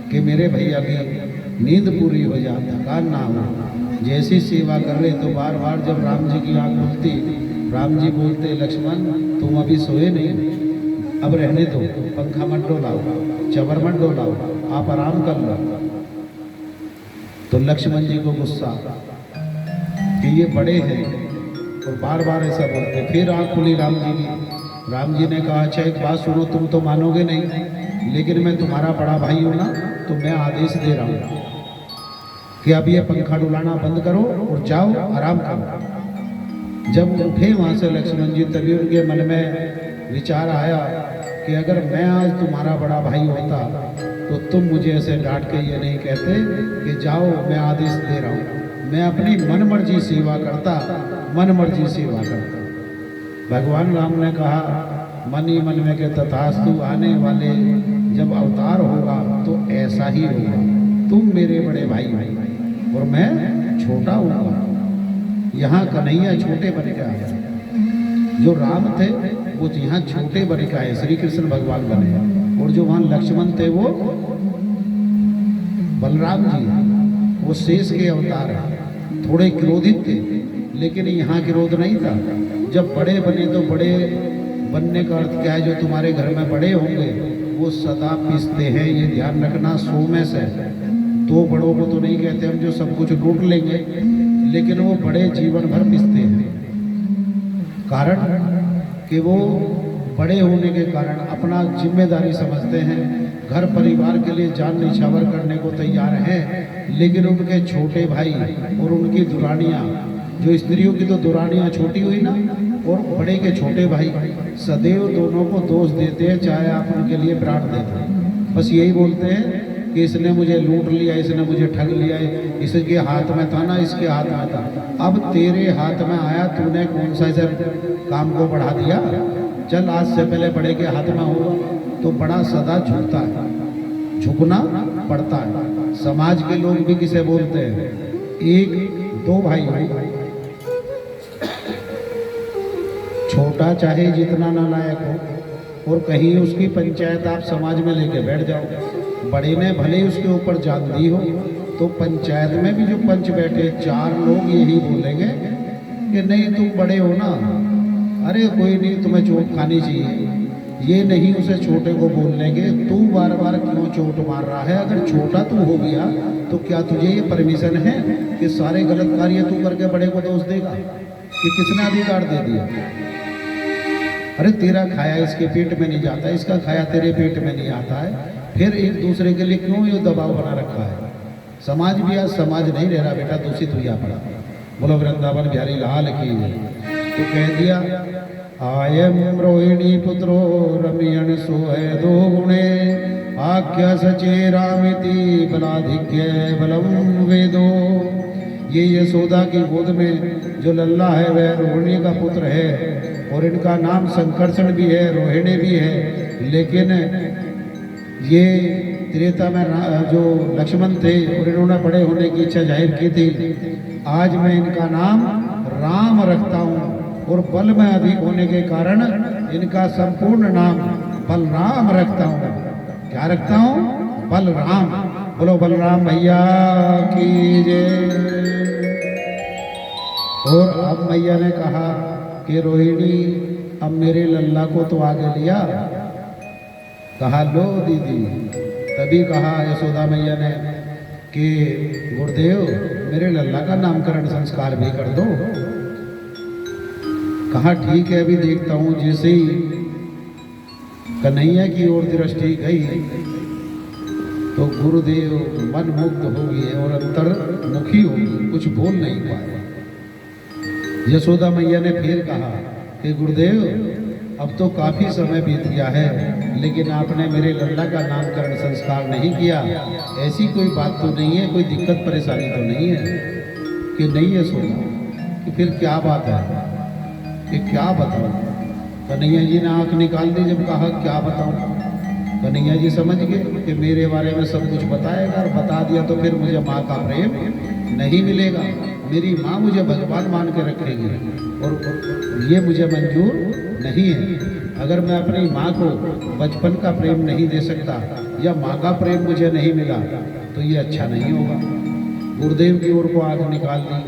कि मेरे भैया की नींद पूरी हो जाए, थकान ना हो। जैसी सेवा कर रहे तो बार बार जब राम जी की आँख खुलती, राम जी बोलते लक्ष्मण तुम अभी सोए नहीं, अब रहने दो, पंखा मत डोलाओ, चमर मत डोलाओ, आप आराम कर लो। तो लक्ष्मण जी को गुस्सा कि ये बड़े हैं और बार बार ऐसा बोलते। फिर आँख खुली राम जी की। राम जी ने कहा अच्छा एक बात सुनो, तुम तो मानोगे नहीं लेकिन मैं तुम्हारा बड़ा भाई हूँ ना, तो मैं आदेश दे रहा हूँ कि अब ये पंखा डुलाना बंद करो और जाओ आराम करो। जब उठे वहाँ से लक्ष्मण जी तभी उनके मन में विचार आया कि अगर मैं आज तुम्हारा बड़ा भाई होता तो तुम मुझे ऐसे डांट के ये नहीं कहते कि जाओ मैं आदेश दे रहा हूँ। मैं अपनी मन मर्जी सेवा करता, मन मर्जी सेवा करता। भगवान राम ने कहा मन ही मन में के तथास्तु, आने वाले जब अवतार होगा तो ऐसा ही होगा। तुम मेरे बड़े भाई हो और मैं छोटा होगा। यहाँ कन्हैया छोटे बन के आए, जो राम थे वो यहाँ छोटे बन के आए, श्री कृष्ण भगवान बने। और जो वहाँ लक्ष्मण थे वो बलराम जी, वो शेष के अवतार हैं। थोड़े क्रोधित थे लेकिन यहाँ क्रोध नहीं था। जब बड़े बने तो बड़े बनने का अर्थ क्या है, जो तुम्हारे घर में बड़े होंगे वो सदा पिसते हैं, ये ध्यान रखना। 100 में से 2 बड़ों को तो नहीं कहते हम जो सब कुछ लूट लेंगे, लेकिन वो बड़े जीवन भर पिसते हैं। कारण कि वो बड़े होने के कारण अपना जिम्मेदारी समझते हैं, घर परिवार के लिए जान निछावर करने को तैयार हैं। लेकिन उनके छोटे भाई और उनकी दुरानियाँ, जो स्त्रियों की तो दुरानियाँ छोटी हुई ना, और बड़े के छोटे भाई सदैव दोनों को दोष देते हैं, चाहे आप उनके लिए प्राण देते हैं। बस यही बोलते हैं कि इसने मुझे लूट लिया, इसने मुझे ठग लिया, इसके हाथ में था ना, इसके हाथ में था। अब तेरे हाथ में आया, तूने कौन सा इसे काम को बढ़ा दिया? चल आज से पहले बड़े के हाथ में होगा। तो बड़ा सदा झुकता है, झुकना पड़ता है। समाज के लोग भी किसे बोलते हैं, 1-2 भाई हो, छोटा चाहे जितना नालायक हो, और कहीं उसकी पंचायत आप समाज में लेके बैठ जाओ, बड़े ने भले ही उसके ऊपर जान दी हो, तो पंचायत में भी जो पंच बैठे 4 लोग यही बोलेंगे कि नहीं तुम बड़े हो ना, अरे कोई नहीं, तुम्हें चोट खानी चाहिए। ये नहीं उसे छोटे को बोल लेंगे तू बार बार क्यों चोट मार रहा है, अगर छोटा तू हो गया तो क्या तुझे ये परमिशन है कि सारे गलत कार्य तू करके बड़े को दोष देगा? कि किसने अधिकार दे दिया? अरे तेरा खाया इसके पेट में नहीं जाता, इसका खाया तेरे पेट में नहीं आता है, फिर एक दूसरे के लिए क्यों ये दबाव बना रखा है? समाज भी आज समाज नहीं रह रहा बेटा, दूषित हुआ पड़ा। बोलो वृंदावन बिहारी लाल की जय। तो कह दिया आयम रोहिणी पुत्रो रमयण सोहे दो गुणे आख्या सचे रामिति बलाधिक्य बलम वेदो। ये यशोदा की गोद में जो लल्ला है वह रोहिणी का पुत्र है और इनका नाम संकर्षण भी है, रोहिणी भी है। लेकिन ये त्रेता में जो लक्ष्मण थे और इन्होंने बड़े होने की इच्छा जाहिर की थी, आज मैं इनका नाम राम रखता हूँ और बल में अधिक होने के कारण इनका संपूर्ण नाम बलराम रखता हूँ। क्या रखता हूँ? बलराम। बोलो बलराम भैया की जय। और अब मैया ने कहा कि रोहिणी अब मेरे लल्ला को तो आगे लिया। कहा लो दीदी। तभी कहा यशोदा मैया ने कि गुरुदेव मेरे लल्ला का नामकरण संस्कार भी कर दो। कहा ठीक है अभी देखता हूँ। जैसे ही कन्हैया की ओर दृष्टि गई तो गुरुदेव मन मुग्ध हो गए और अंतर्मुखी हो गए, कुछ बोल नहीं पाए। यशोदा मैया ने फिर कहा कि गुरुदेव अब तो काफी समय बीत गया है लेकिन आपने मेरे लल्ला का नामकरण संस्कार नहीं किया। ऐसी कोई बात तो नहीं है, कोई दिक्कत परेशानी तो नहीं है? कि नहीं है सोना। कि फिर क्या बात है? कि क्या बताऊं? कन्हैया जी ने आंख निकाल दी जब कहा क्या बताऊं। कन्हैया जी समझ गए कि मेरे बारे में सब कुछ बताएगा और बता दिया तो फिर मुझे माँ का प्रेम नहीं मिलेगा। मेरी माँ मुझे भगवान मान के रखेगी और ये मुझे मंजूर नहीं है। अगर मैं अपनी माँ को बचपन का प्रेम नहीं दे सकता या माँ का प्रेम मुझे नहीं मिला तो ये अच्छा नहीं होगा। गुरुदेव की ओर को आंख निकाल दी।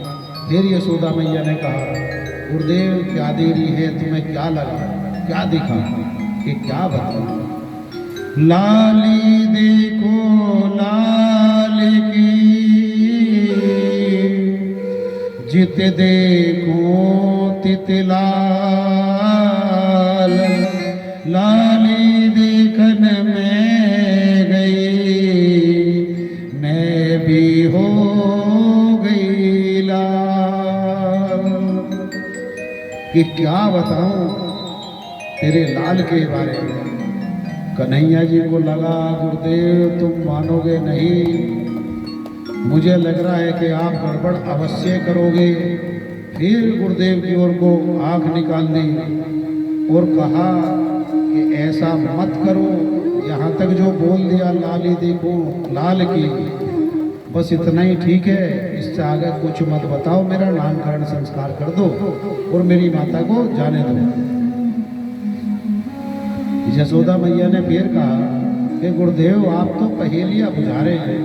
फिर यशोदा मैया ने कहा गुरुदेव क्या देरी है, तुम्हें क्या लगा, क्या दिखा? कि क्या बताऊं? लाली देखो लाल की जित देखो तित लाल। लाली देखन में गई मैं भी हो गई लाल। कि क्या बताऊं तेरे लाल के बारे में। कन्हैया जी को लगा गुरुदेव तुम मानोगे नहीं, मुझे लग रहा है कि आप गड़बड़ अवश्य करोगे। फिर गुरुदेव की ओर को आंख निकाल दी और कहा कि ऐसा मत करो। यहाँ तक जो बोल दिया लाली देखो लाल की, बस इतना ही ठीक है। इससे आगे कुछ मत बताओ। मेरा नामकरण संस्कार कर दो और मेरी माता को जाने दो। यशोदा मैया ने फिर कहा कि गुरुदेव आप तो पहेलियां बुझा रहे हैं,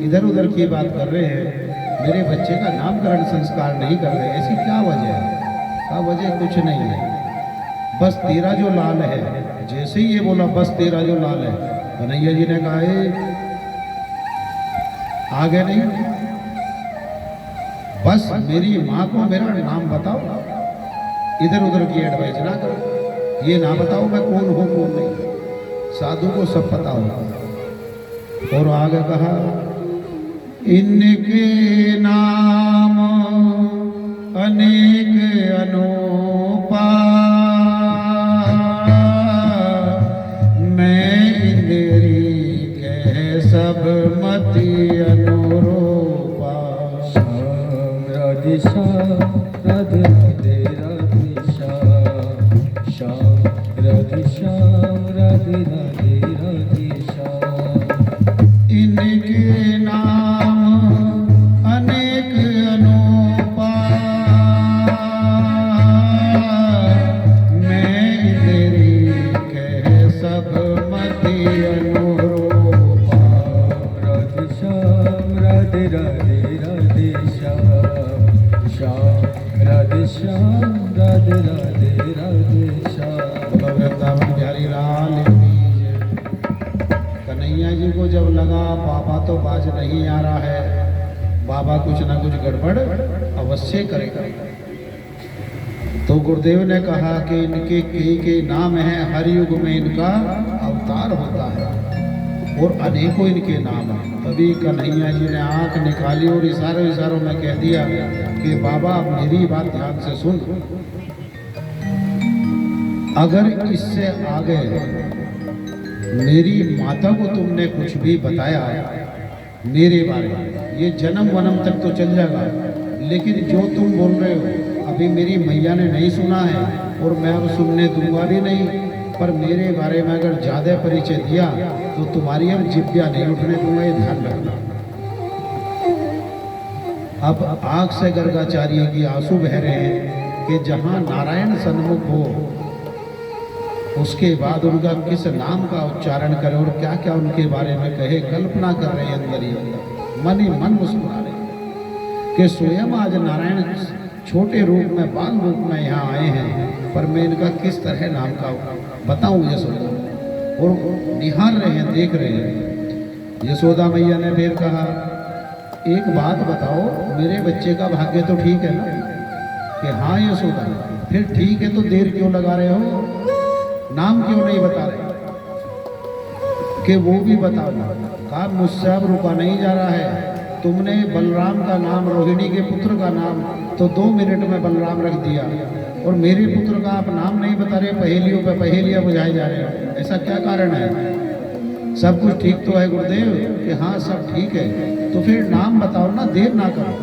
इधर उधर की बात कर रहे हैं, मेरे बच्चे का नामकरण संस्कार नहीं कर रहे, ऐसी क्या वजह है? क्या वजह? कुछ नहीं है, बस तेरा जो लाल है। जैसे ही ये बोला बस तेरा जो लाल है, कन्हैया जी ने कहा आगे नहीं, बस मेरी माँ को मेरा नाम बताओ, इधर उधर की एडवाइस ना करो। ये ना बताओ मैं कौन हूँ कौन नहीं, साधु को सब पता होगा। और आगे कहा इनके नाम अनेक अनूपा, मैं इंद्री के सब मति अनुरूपा। श्याम राधे श्याम राधे राधे राधे श्याम, श्याम राधे श्याम राधे राधे राधे श्याम। इनके नाम अनेक अनूपा, मैं तेरी कह सब मति अनुरूपा। राधे श्याम राधे राधे राधे श्याम, श्याम राधे श्याम राधे राधे राधे श्याम। वृंदावन बिहारी लाल की जय। कन्हैया जी को जब लगा बाबा तो बाज नहीं आ रहा है, बाबा कुछ ना कुछ गड़बड़ अवश्य करेगा, तो गुरुदेव ने कहा कि इनके के नाम है, हर युग में इनका अवतार होता है। और अनेकों इनके नाम हैं। तभी कन्हैया जी ने आंख निकाली और इशारों में कह दिया कि बाबा मेरी बात ध्यान से सुन, अगर इससे आगे मेरी माता को तुमने कुछ भी बताया मेरे बारे में, ये जन्म वनम तक तो चल जाएगा, लेकिन जो तुम बोल रहे हो अभी मेरी मैया ने नहीं सुना है और मैं अब सुनने दूंगा भी नहीं, पर मेरे बारे में अगर ज़्यादा परिचय दिया तो तुम्हारी अब जिब्या नहीं उठने दूंगा, ये ध्यान रखना। अब आंख से गर्गाचार्य की आंसू बह रहे हैं कि जहाँ नारायण सन्मुख हो उसके बाद उनका किस नाम का उच्चारण करे और क्या क्या उनके बारे में कहे, कल्पना कर रहे हैं अंदर ही अंदर, मन ही मन मुस्कुरा रहे हैं कि स्वयं आज नारायण छोटे रूप में बाल रूप में यहाँ आए हैं, पर मैं इनका किस तरह नाम का बताऊं यशोदा। और निहार रहे हैं, देख रहे हैं। यशोदा मैया ने फिर कहा एक बात बताओ, मेरे बच्चे का भाग्य तो ठीक है ना? कि हाँ यशोदा। फिर ठीक है तो देर क्यों लगा रहे हो, नाम क्यों नहीं बता रहे? कि वो भी बताओ। कहा मुझसे अब रुका नहीं जा रहा है, तुमने बलराम का नाम, रोहिणी के पुत्र का नाम तो 2 मिनट में बलराम रख दिया, और मेरे पुत्र का आप नाम नहीं बता रहे, पहेलियों पे पहेलियां बुझाए जा रहे हो, ऐसा क्या कारण है? सब कुछ ठीक तो है गुरुदेव? कि हाँ सब ठीक है, तो फिर नाम बताओ ना, देर ना करो।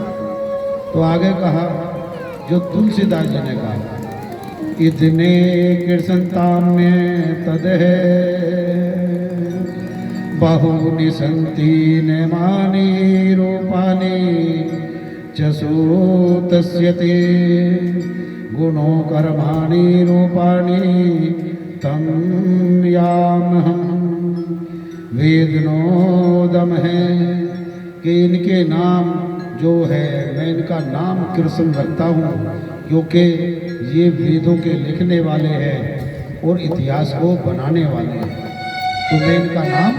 तो आगे कहा जो तुलसीदास जी ने कहा, इतने कृष्णताम्य तद है बहुनि संति नैमानि रूपानि चसु तस्य ते गुणो कर्माणि रूपाणि तम यामहं। वेदनोदम है कि इनके नाम जो है मैं इनका नाम कृष्ण रखता हूँ, क्योंकि ये वेदों के लिखने वाले हैं और इतिहास को बनाने वाले हैं, तो मैं इनका नाम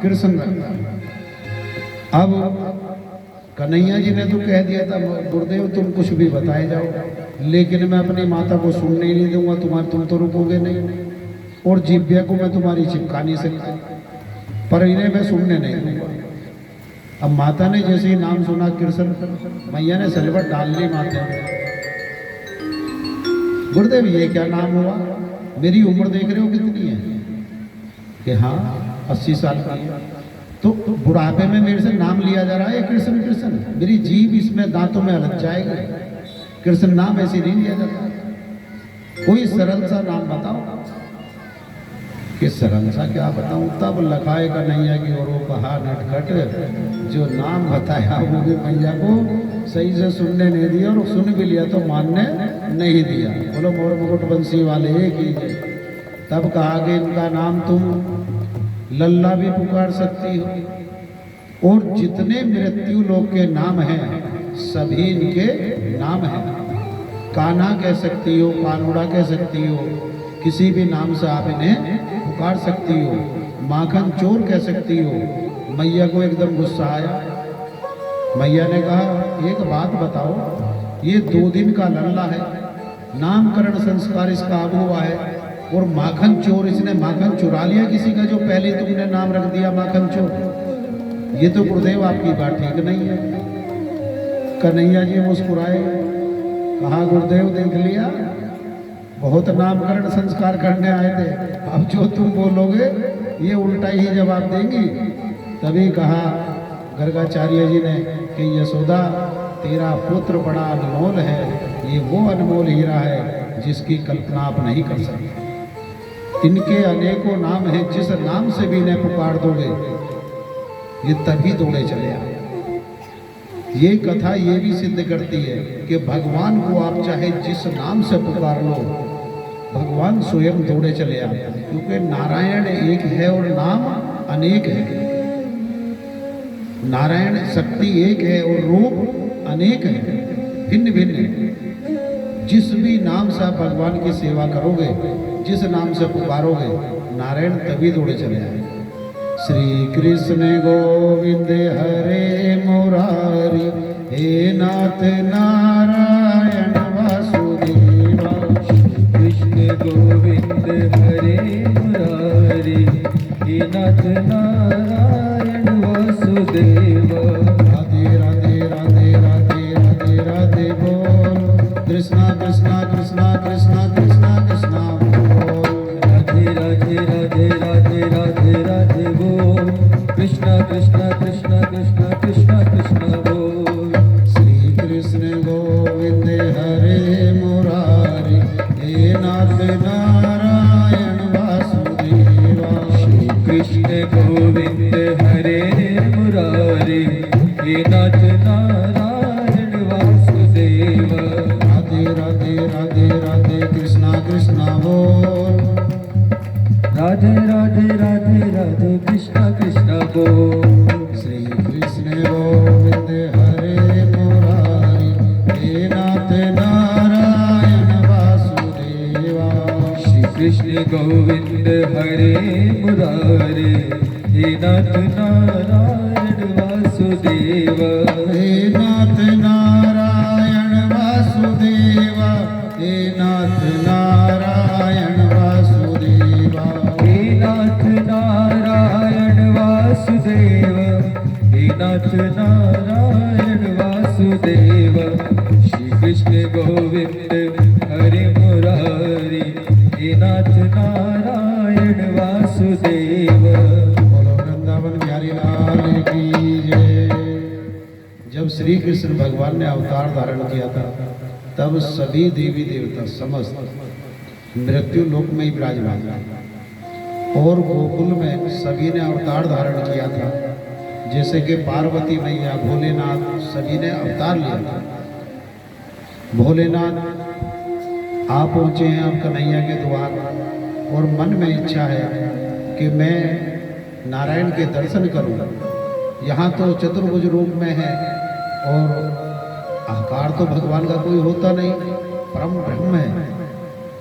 कृष्ण रखता हूँ। अब कन्हैया जी ने तो कह दिया था गुरुदेव तुम कुछ भी बताए जाओ, लेकिन मैं अपनी माता को सुनने ही नहीं दूंगा, तुम तो रुकोगे नहीं, और जिब्या को मैं तुम्हारी चिपका नहीं सकता, पर इन्हें मैं सुनने नहीं दूंगा। अब माता ने जैसे ही नाम सुना कृष्ण, मैया ने सलवट डाल ली माता में। गुरुदेव ये क्या नाम हुआ, मेरी उम्र देख रहे हो कितनी है? कि हाँ 80 साल का है। तो बुढ़ापे में मेरे से नाम लिया जा रहा है कृष्ण कृष्ण, मेरी जीभ इसमें दांतों में अलग जाएगी। कृष्ण नाम ऐसे नहीं लिया जाता, कोई सरल सा नाम बताओ। कि सरल सा क्या बताऊं? तब लखाए का नैया की और वो कहा नटखट, जो नाम बताया वो भी मैया को सही से सुनने नहीं दिया, और सुन भी लिया तो मानने नहीं दिया। बोलो मोर मुकुट बंसी वाले की जय। तब कहा कि इनका नाम तुम लल्ला भी पुकार सकती हो, और जितने मृत्यु लोक के नाम हैं सभी इनके नाम हैं। कान्हा कह सकती हो, कानूड़ा कह सकती हो, किसी भी नाम से आप इन्हें पुकार सकती हो। माखन चोर कह सकती हो। मैया को एकदम गुस्सा आया। मैया ने कहा एक बात बताओ, ये 2 दिन का लल्ला है, नामकरण संस्कार इसका अब हुआ है, और माखन चोर, इसने माखन चुरा लिया किसी का जो पहले तुमने नाम रख दिया माखन चोर। ये तो गुरुदेव आपकी बात ठीक नहीं है। कन्हैया जी मुस्कुराए, कहा गुरुदेव देख लिया, बहुत नामकरण संस्कार करने आए थे, अब जो तुम बोलोगे ये उल्टा ही जवाब देंगी। तभी कहा गर्गाचार्य जी ने कि यशोदा तेरा पुत्र बड़ा अनमोल है, ये वो अनमोल हीरा है जिसकी कल्पना आप नहीं कर सकते। इनके अनेकों नाम हैं, जिस नाम से भी इन्हें पुकार दोगे ये तभी दौड़े चले आए। ये कथा ये भी सिद्ध करती है कि भगवान को आप चाहे जिस नाम से पुकार लो, भगवान स्वयं दौड़े चले आते हैं, क्योंकि नारायण एक है और नाम अनेक है। नारायण शक्ति एक है और रूप अनेक है, भिन्न भिन्न है। जिस भी नाम से आप भगवान की सेवा करोगे, जिस नाम से पुकारोगे, नारायण तभी दौड़े चले आए। श्री कृष्ण गोविंद हरे मुरारी, हे नाथ नारायण वासुदेवा। कृष्ण गोविंद हरे मुरारी, हे नाथ नारायण कृष्ण गोविंद हरे मुरारे हे नाथ नारायण वासुदेव। राधे राधे राधे राधे कृष्णा कृष्णा बोल। राधे राधे राधे राधे कृष्णा कृष्णा बोल। श्री कृष्ण गोविंद हरे मुरारी हे नाथ नारायण वासुदेवा। श्री कृष्ण गोविंद हरे मुरारे हे नाथ नारायण वासुदेव। हे नाथ नारायण वासुदेवा। हे नाथ नारायण वासुदेवा। हे नाथ नारायण वासुदेव। हे नाथ नारायण वासुदेव। श्री कृष्ण गोविंद हरे मुरारी हे नाथ नारायण वासुदेव। बोलो वृंदावन बिहारी लाल की जय। जब श्री कृष्ण भगवान ने अवतार धारण किया था तब सभी देवी देवता समस्त मृत्यु लोक में ही विराजमान थे और गोकुल में सभी ने अवतार धारण किया था। जैसे कि पार्वती मैया, भोलेनाथ सभी ने अवतार लिया था। भोलेनाथ आप पहुँचे हैं अब कन्हैया के द्वार और मन में इच्छा है कि मैं नारायण के दर्शन करूं। यहाँ तो चतुर्भुज रूप में है और आकार तो भगवान का कोई होता नहीं, परम ब्रह्म है।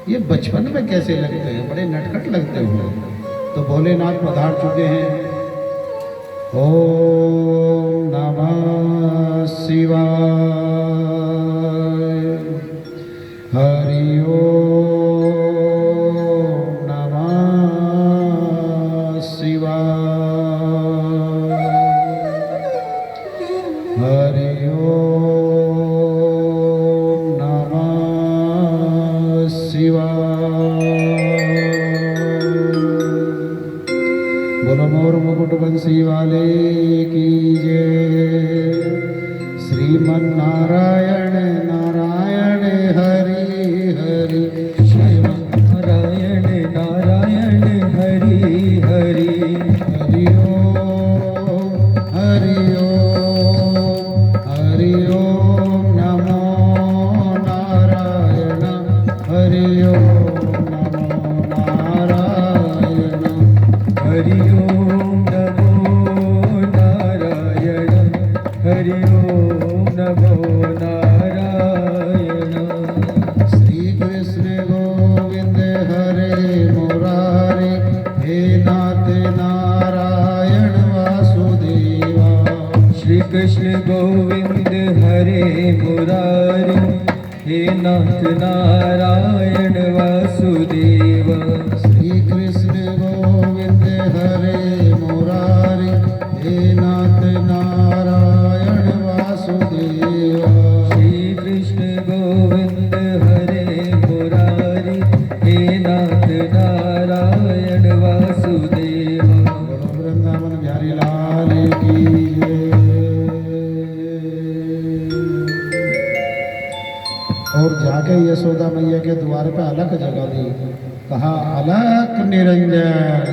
ये बचपन में कैसे लगते हैं, बड़े नटखट लगते हुए। तो भोलेनाथ पधार चुके हैं। ओम नमः शिवाय। हरि ओम नमः शिवाय। हरि ओम नमः शिवाय। बोलो मोर मुकुट बंसी वाले की जय। श्रीमन नारायण नारायण हरि हरि। श्रीमन नारायण नारायण हरि हरि। हरि ओम हरि ओम हरि ओम नमो नारायण। हरि ओम नमो नारायण। हरि ओम नमो नारायण। हरि ओम नमो नारायण। श्री कृष्ण गोविंद हरे मुरारे हे नाथ नारायण वासुदेवा। श्री कृष्ण गोविंद हरे मुरारी हे नाथ नारायण वासुदेव। श्री कृष्ण गोविंद हरे मुरारे हे नाथ नारायण वासुदेवा। श्री कृष्ण गोविंद हरे मुरारी हे नाथ नारायण वासुदेव। बोलो वृंदावन बिहारी लाल की जय। और जाके यशोदा मैया के द्वार पे अलग जगह दी, कहा अलक निरंजन।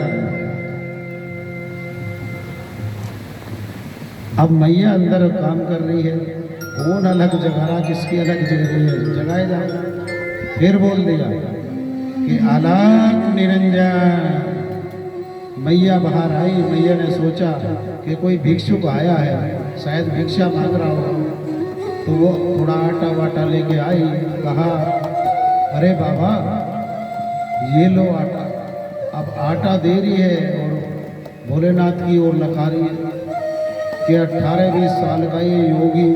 अब मैया अंदर काम कर रही है, कौन अलग जगा रहा, किसकी अलग जग रही है, जगाए जाए। फिर बोल दिया कि अलक निरंजन। मैया बाहर आई। मैया ने सोचा कि कोई भिक्षुक आया है, शायद भिक्षा मांग रहा होगा। तो वो थोड़ा आटा वाटा लेके आई। कहा अरे बाबा ये लो आटा। अब आटा दे रही है और भोलेनाथ की ओर लखा रही है कि 18-20 साल का ये योगी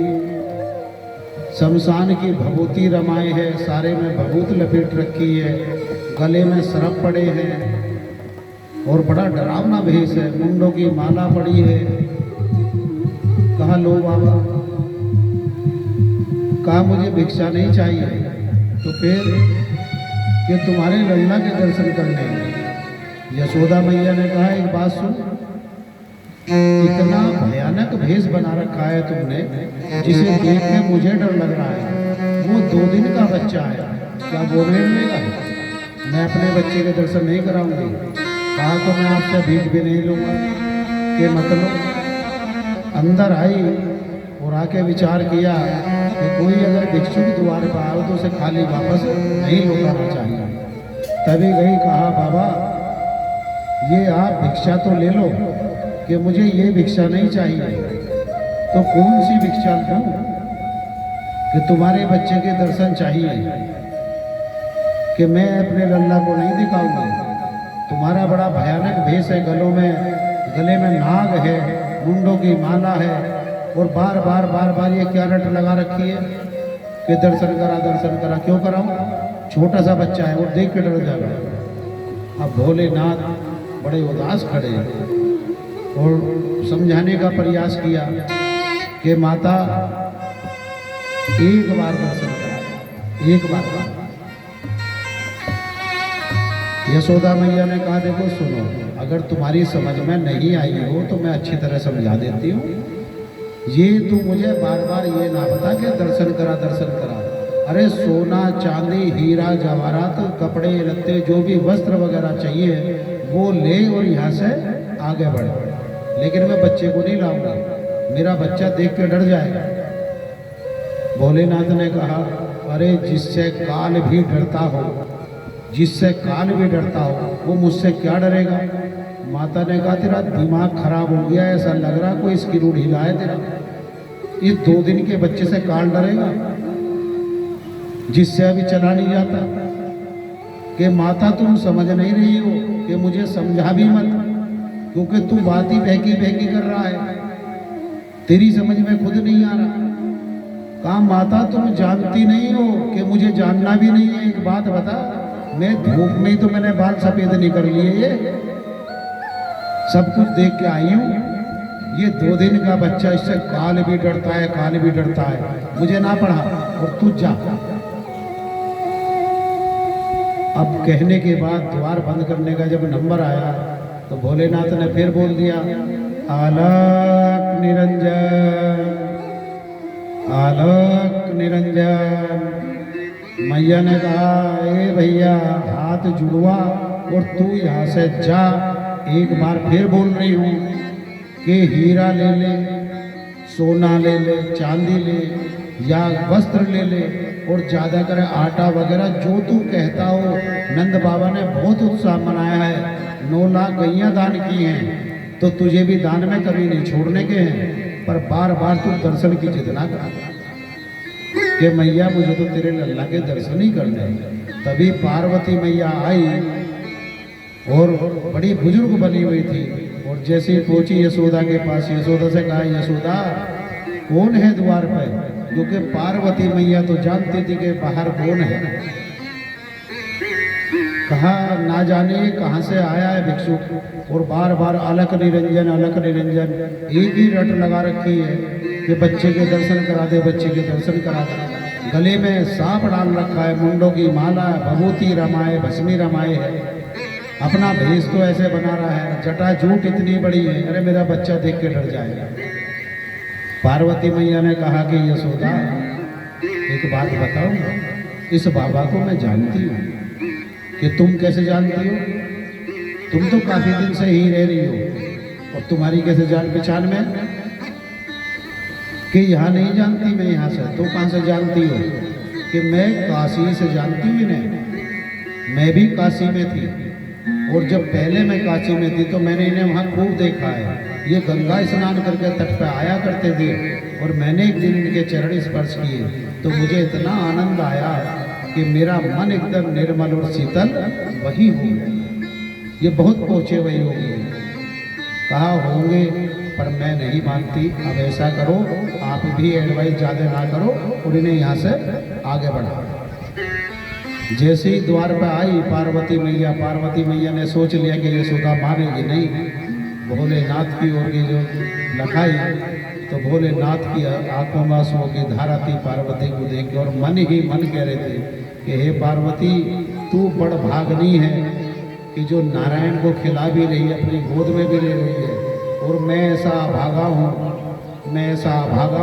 शमशान की भभूति रमाए है, सारे में भभूत लपेट रखी है, गले में सरप पड़े हैं और बड़ा डरावना भेष है, मुंडों की माला पड़ी है। कहा लो बाबा। कहा मुझे भिक्षा नहीं चाहिए। तो फिर ये तुम्हारे लल्ला के दर्शन करने हैं। यशोदा मैया ने कहा एक बात सुन, इतना भयानक भेष बना रखा है तुमने, जिसे देख के मुझे डर लग रहा है। वो 2 दिन का बच्चा है, क्या बोलने मिलेगा? मैं अपने बच्चे के दर्शन नहीं कराऊंगी। कहा तो मैं आपसे भीख भी नहीं लूँगा कि मतलब अंदर आई और आके विचार किया कि कोई अगर भिक्षुक द्वार पर आए तो उसे खाली वापस नहीं लौटाना चाहिए। तभी गई, कहा बाबा ये आप भिक्षा तो ले लो कि मुझे ये भिक्षा नहीं चाहिए। तो कौन सी भिक्षा दूं कि तुम्हारे बच्चे के दर्शन चाहिए कि मैं अपने लल्ला को नहीं दिखाऊंगा। तुम्हारा बड़ा भयानक भेष है, गले में नाग है, मुंडों की माला है और बार बार ये क्या रट लगा रखी है कि दर्शन करा। क्यों कराऊं? छोटा सा बच्चा है, वो देख के डर जाएगा। अब भोलेनाथ बड़े उदास खड़े और समझाने का प्रयास किया कि माता एक बार दर्शन करा, एक बार। यशोदा मैया ने कहा देखो सुनो, अगर तुम्हारी समझ में नहीं आई हो तो मैं अच्छी तरह समझा देती हूँ। ये तू मुझे बार बार ये ना बता कि दर्शन करा। अरे सोना चांदी हीरा जवाहरात कपड़े लत्ते जो भी वस्त्र वगैरह चाहिए वो ले और यहाँ से आगे बढ़, लेकिन मैं बच्चे को नहीं लाऊंगा, मेरा बच्चा देख के डर जाएगा। भोलेनाथ ने कहा अरे जिससे काल भी डरता हो वो मुझसे क्या डरेगा। माता ने कहा तेरा दिमाग खराब हो गया, ऐसा लग रहा कोई स्क्रू ढीला है तेरा। इस 2 दिन के बच्चे से काल डरेगा जिससे अभी चला नहीं जाता। कि माता तुम समझ नहीं रही हो कि मुझे समझा भी मत, क्योंकि तू बात ही बहकी कर रहा है, तेरी समझ में खुद नहीं आ रहा। कहा माता तुम जानती नहीं हो कि मुझे जानना भी नहीं है। एक बात बता, मैं धूप में ही तो मैंने बाल सफेद नहीं कर लिए, ये सब कुछ देख के आई हूँ। ये 2 दिन का बच्चा, इससे काल भी डरता है, मुझे ना पढ़ा और तू जा। अब कहने के बाद द्वार बंद करने का जब नंबर आया तो भोलेनाथ ने फिर बोल दिया आलोक निरंजन। मैया ने कहा ए भैया हाथ जुड़वा और तू यहाँ से जा। एक बार फिर बोल रही हूँ कि हीरा ले, सोना ले, चांदी ले या वस्त्र ले और ज़्यादा कर आटा वगैरह जो तू कहता हो। नंद बाबा ने बहुत उत्साह मनाया है, 9 लाख गैया दान की हैं, तो तुझे भी दान में कभी नहीं छोड़ने के हैं। पर बार बार तू दर्शन की जिद ना कर कि मैया मुझे तो तेरे लल्ला के दर्शन ही करने। तभी पार्वती मैया आई और बड़ी बुजुर्ग बनी हुई थी और जैसे ही पहुंची यशोदा के पास, यशोदा से कहा यशोदा कौन है द्वार पर, क्योंकि पार्वती मैया तो जानती थी कि बाहर कौन है। कहा ना जाने कहाँ से आया है भिक्षुक और बार बार अलक निरंजन एक ही रट लगा रखी है कि बच्चे के दर्शन करा दे। गले में सांप डाल रखा है, मुंडों की माला, भभूति रमाए, भस्मी रमाए है, अपना भेष तो ऐसे बना रहा है, जटा झूठ इतनी बड़ी है। अरे मेरा बच्चा देख के डर जाएगा। पार्वती मैया ने कहा कि यशोदा एक बात बताओ, इस बाबा को मैं जानती हूँ। कि तुम कैसे जानती हो? तुम तो काफी दिन से ही रह रही हो और तुम्हारी कैसे जान पहचान में कि यहाँ नहीं जानती मैं यहाँ से, तो कहाँ से जानती हो? कि मैं काशी से जानती हूँ इन्हें, मैं भी काशी में थी और जब पहले मैं काशी में थी तो मैंने इन्हें वहाँ खूब देखा है। ये गंगा स्नान करके तट पर आया करते थे और मैंने एक दिन इनके चरण स्पर्श किए तो मुझे इतना आनंद आया कि मेरा मन एकदम निर्मल और शीतल वही हो गया। ये बहुत पहुँचे वही होंगे, कहा होंगे, पर मैं नहीं मानती। अब ऐसा करो, आप भी एडवाइस ज़्यादा ना करो और इन्हें यहाँ से आगे बढ़ाओ। जैसे ही द्वार पर आई पार्वती मैया ने सोच लिया कि यशोदा मानेगी नहीं। भोलेनाथ की ओर की जो लखाई तो भोलेनाथ की आंखों में आंसुओं की धारा थी पार्वती को देख के, और मन ही मन कह रहे थे कि हे पार्वती तू बड़ भागनी है कि जो नारायण को खिला भी रही है, अपनी गोद में भी ले रही है, और मैं ऐसा अभागा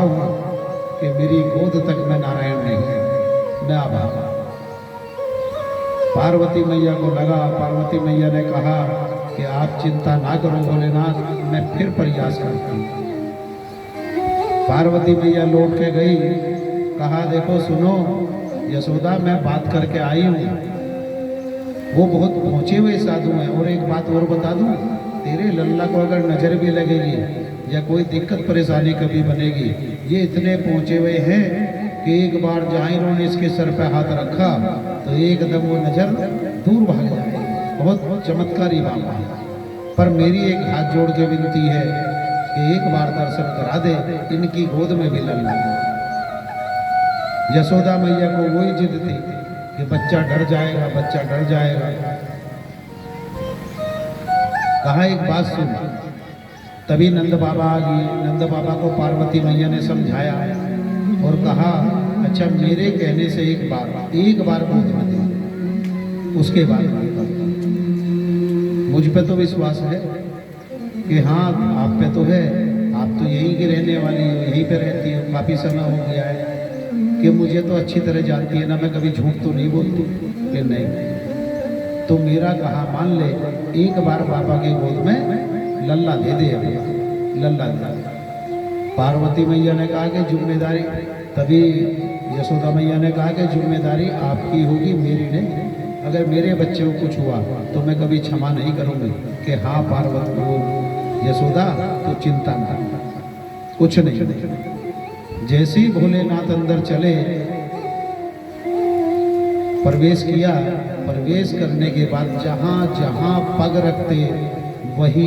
हूँ कि मेरी गोद तक में नारायण नहीं, मैं अभागा। पार्वती मैया को लगा, पार्वती मैया ने कहा कि आप चिंता ना करो भोलेनाथ, मैं फिर प्रयास करता हूँ। पार्वती मैया लौट के गई, कहा देखो सुनो यशोदा, मैं बात करके आई हूँ, वो बहुत पहुंचे हुए साधु हैं। और एक बात और बता दूं, तेरे लल्ला को अगर नजर भी लगेगी या कोई दिक्कत परेशानी कभी बनेगी, ये इतने पहुंचे हुए हैं कि एक बार जहाँ इन्होंने इसके सर पे हाथ रखा तो एकदम वो नजर दूर भाग जाएगी। बहुत चमत्कारी बाबा है। पर मेरी एक हाथ जोड़ के विनती है कि एक बार दर्शन करा दे, इनकी गोद में भी लल्ला। यशोदा मैया को वही जिद थी कि बच्चा डर जाएगा, बच्चा डर जाएगा। कहा एक बात सुन। तभी नंद बाबा आ गए। नंद बाबा को पार्वती मैया ने समझाया और कहा अच्छा मेरे कहने से एक बार गोद में दे, उसके बाद मुझ पे तो विश्वास है कि हाँ आप पे तो है, आप तो यहीं की रहने वाली हो, यहीं पे रहती हो, काफ़ी समय हो गया है कि मुझे तो अच्छी तरह जानती है ना, मैं कभी झूठ तो नहीं बोलती कि नहीं। तो मेरा कहा मान ले, एक बार बाबा के गोद में लल्ला दे दे, लल्ला दे। पार्वती मैया ने कहा कि जिम्मेदारी, तभी यशोदा मैया ने कहा कि जिम्मेदारी आपकी होगी, मेरी नहीं। अगर मेरे बच्चे को कुछ हुआ तो मैं कभी क्षमा नहीं करूँगी कि हाँ पार्वती को यशोदा तो चिंता न, कुछ नहीं। जैसे ही भोलेनाथ अंदर चले, प्रवेश किया, प्रवेश करने के बाद जहाँ जहाँ पग रखते वही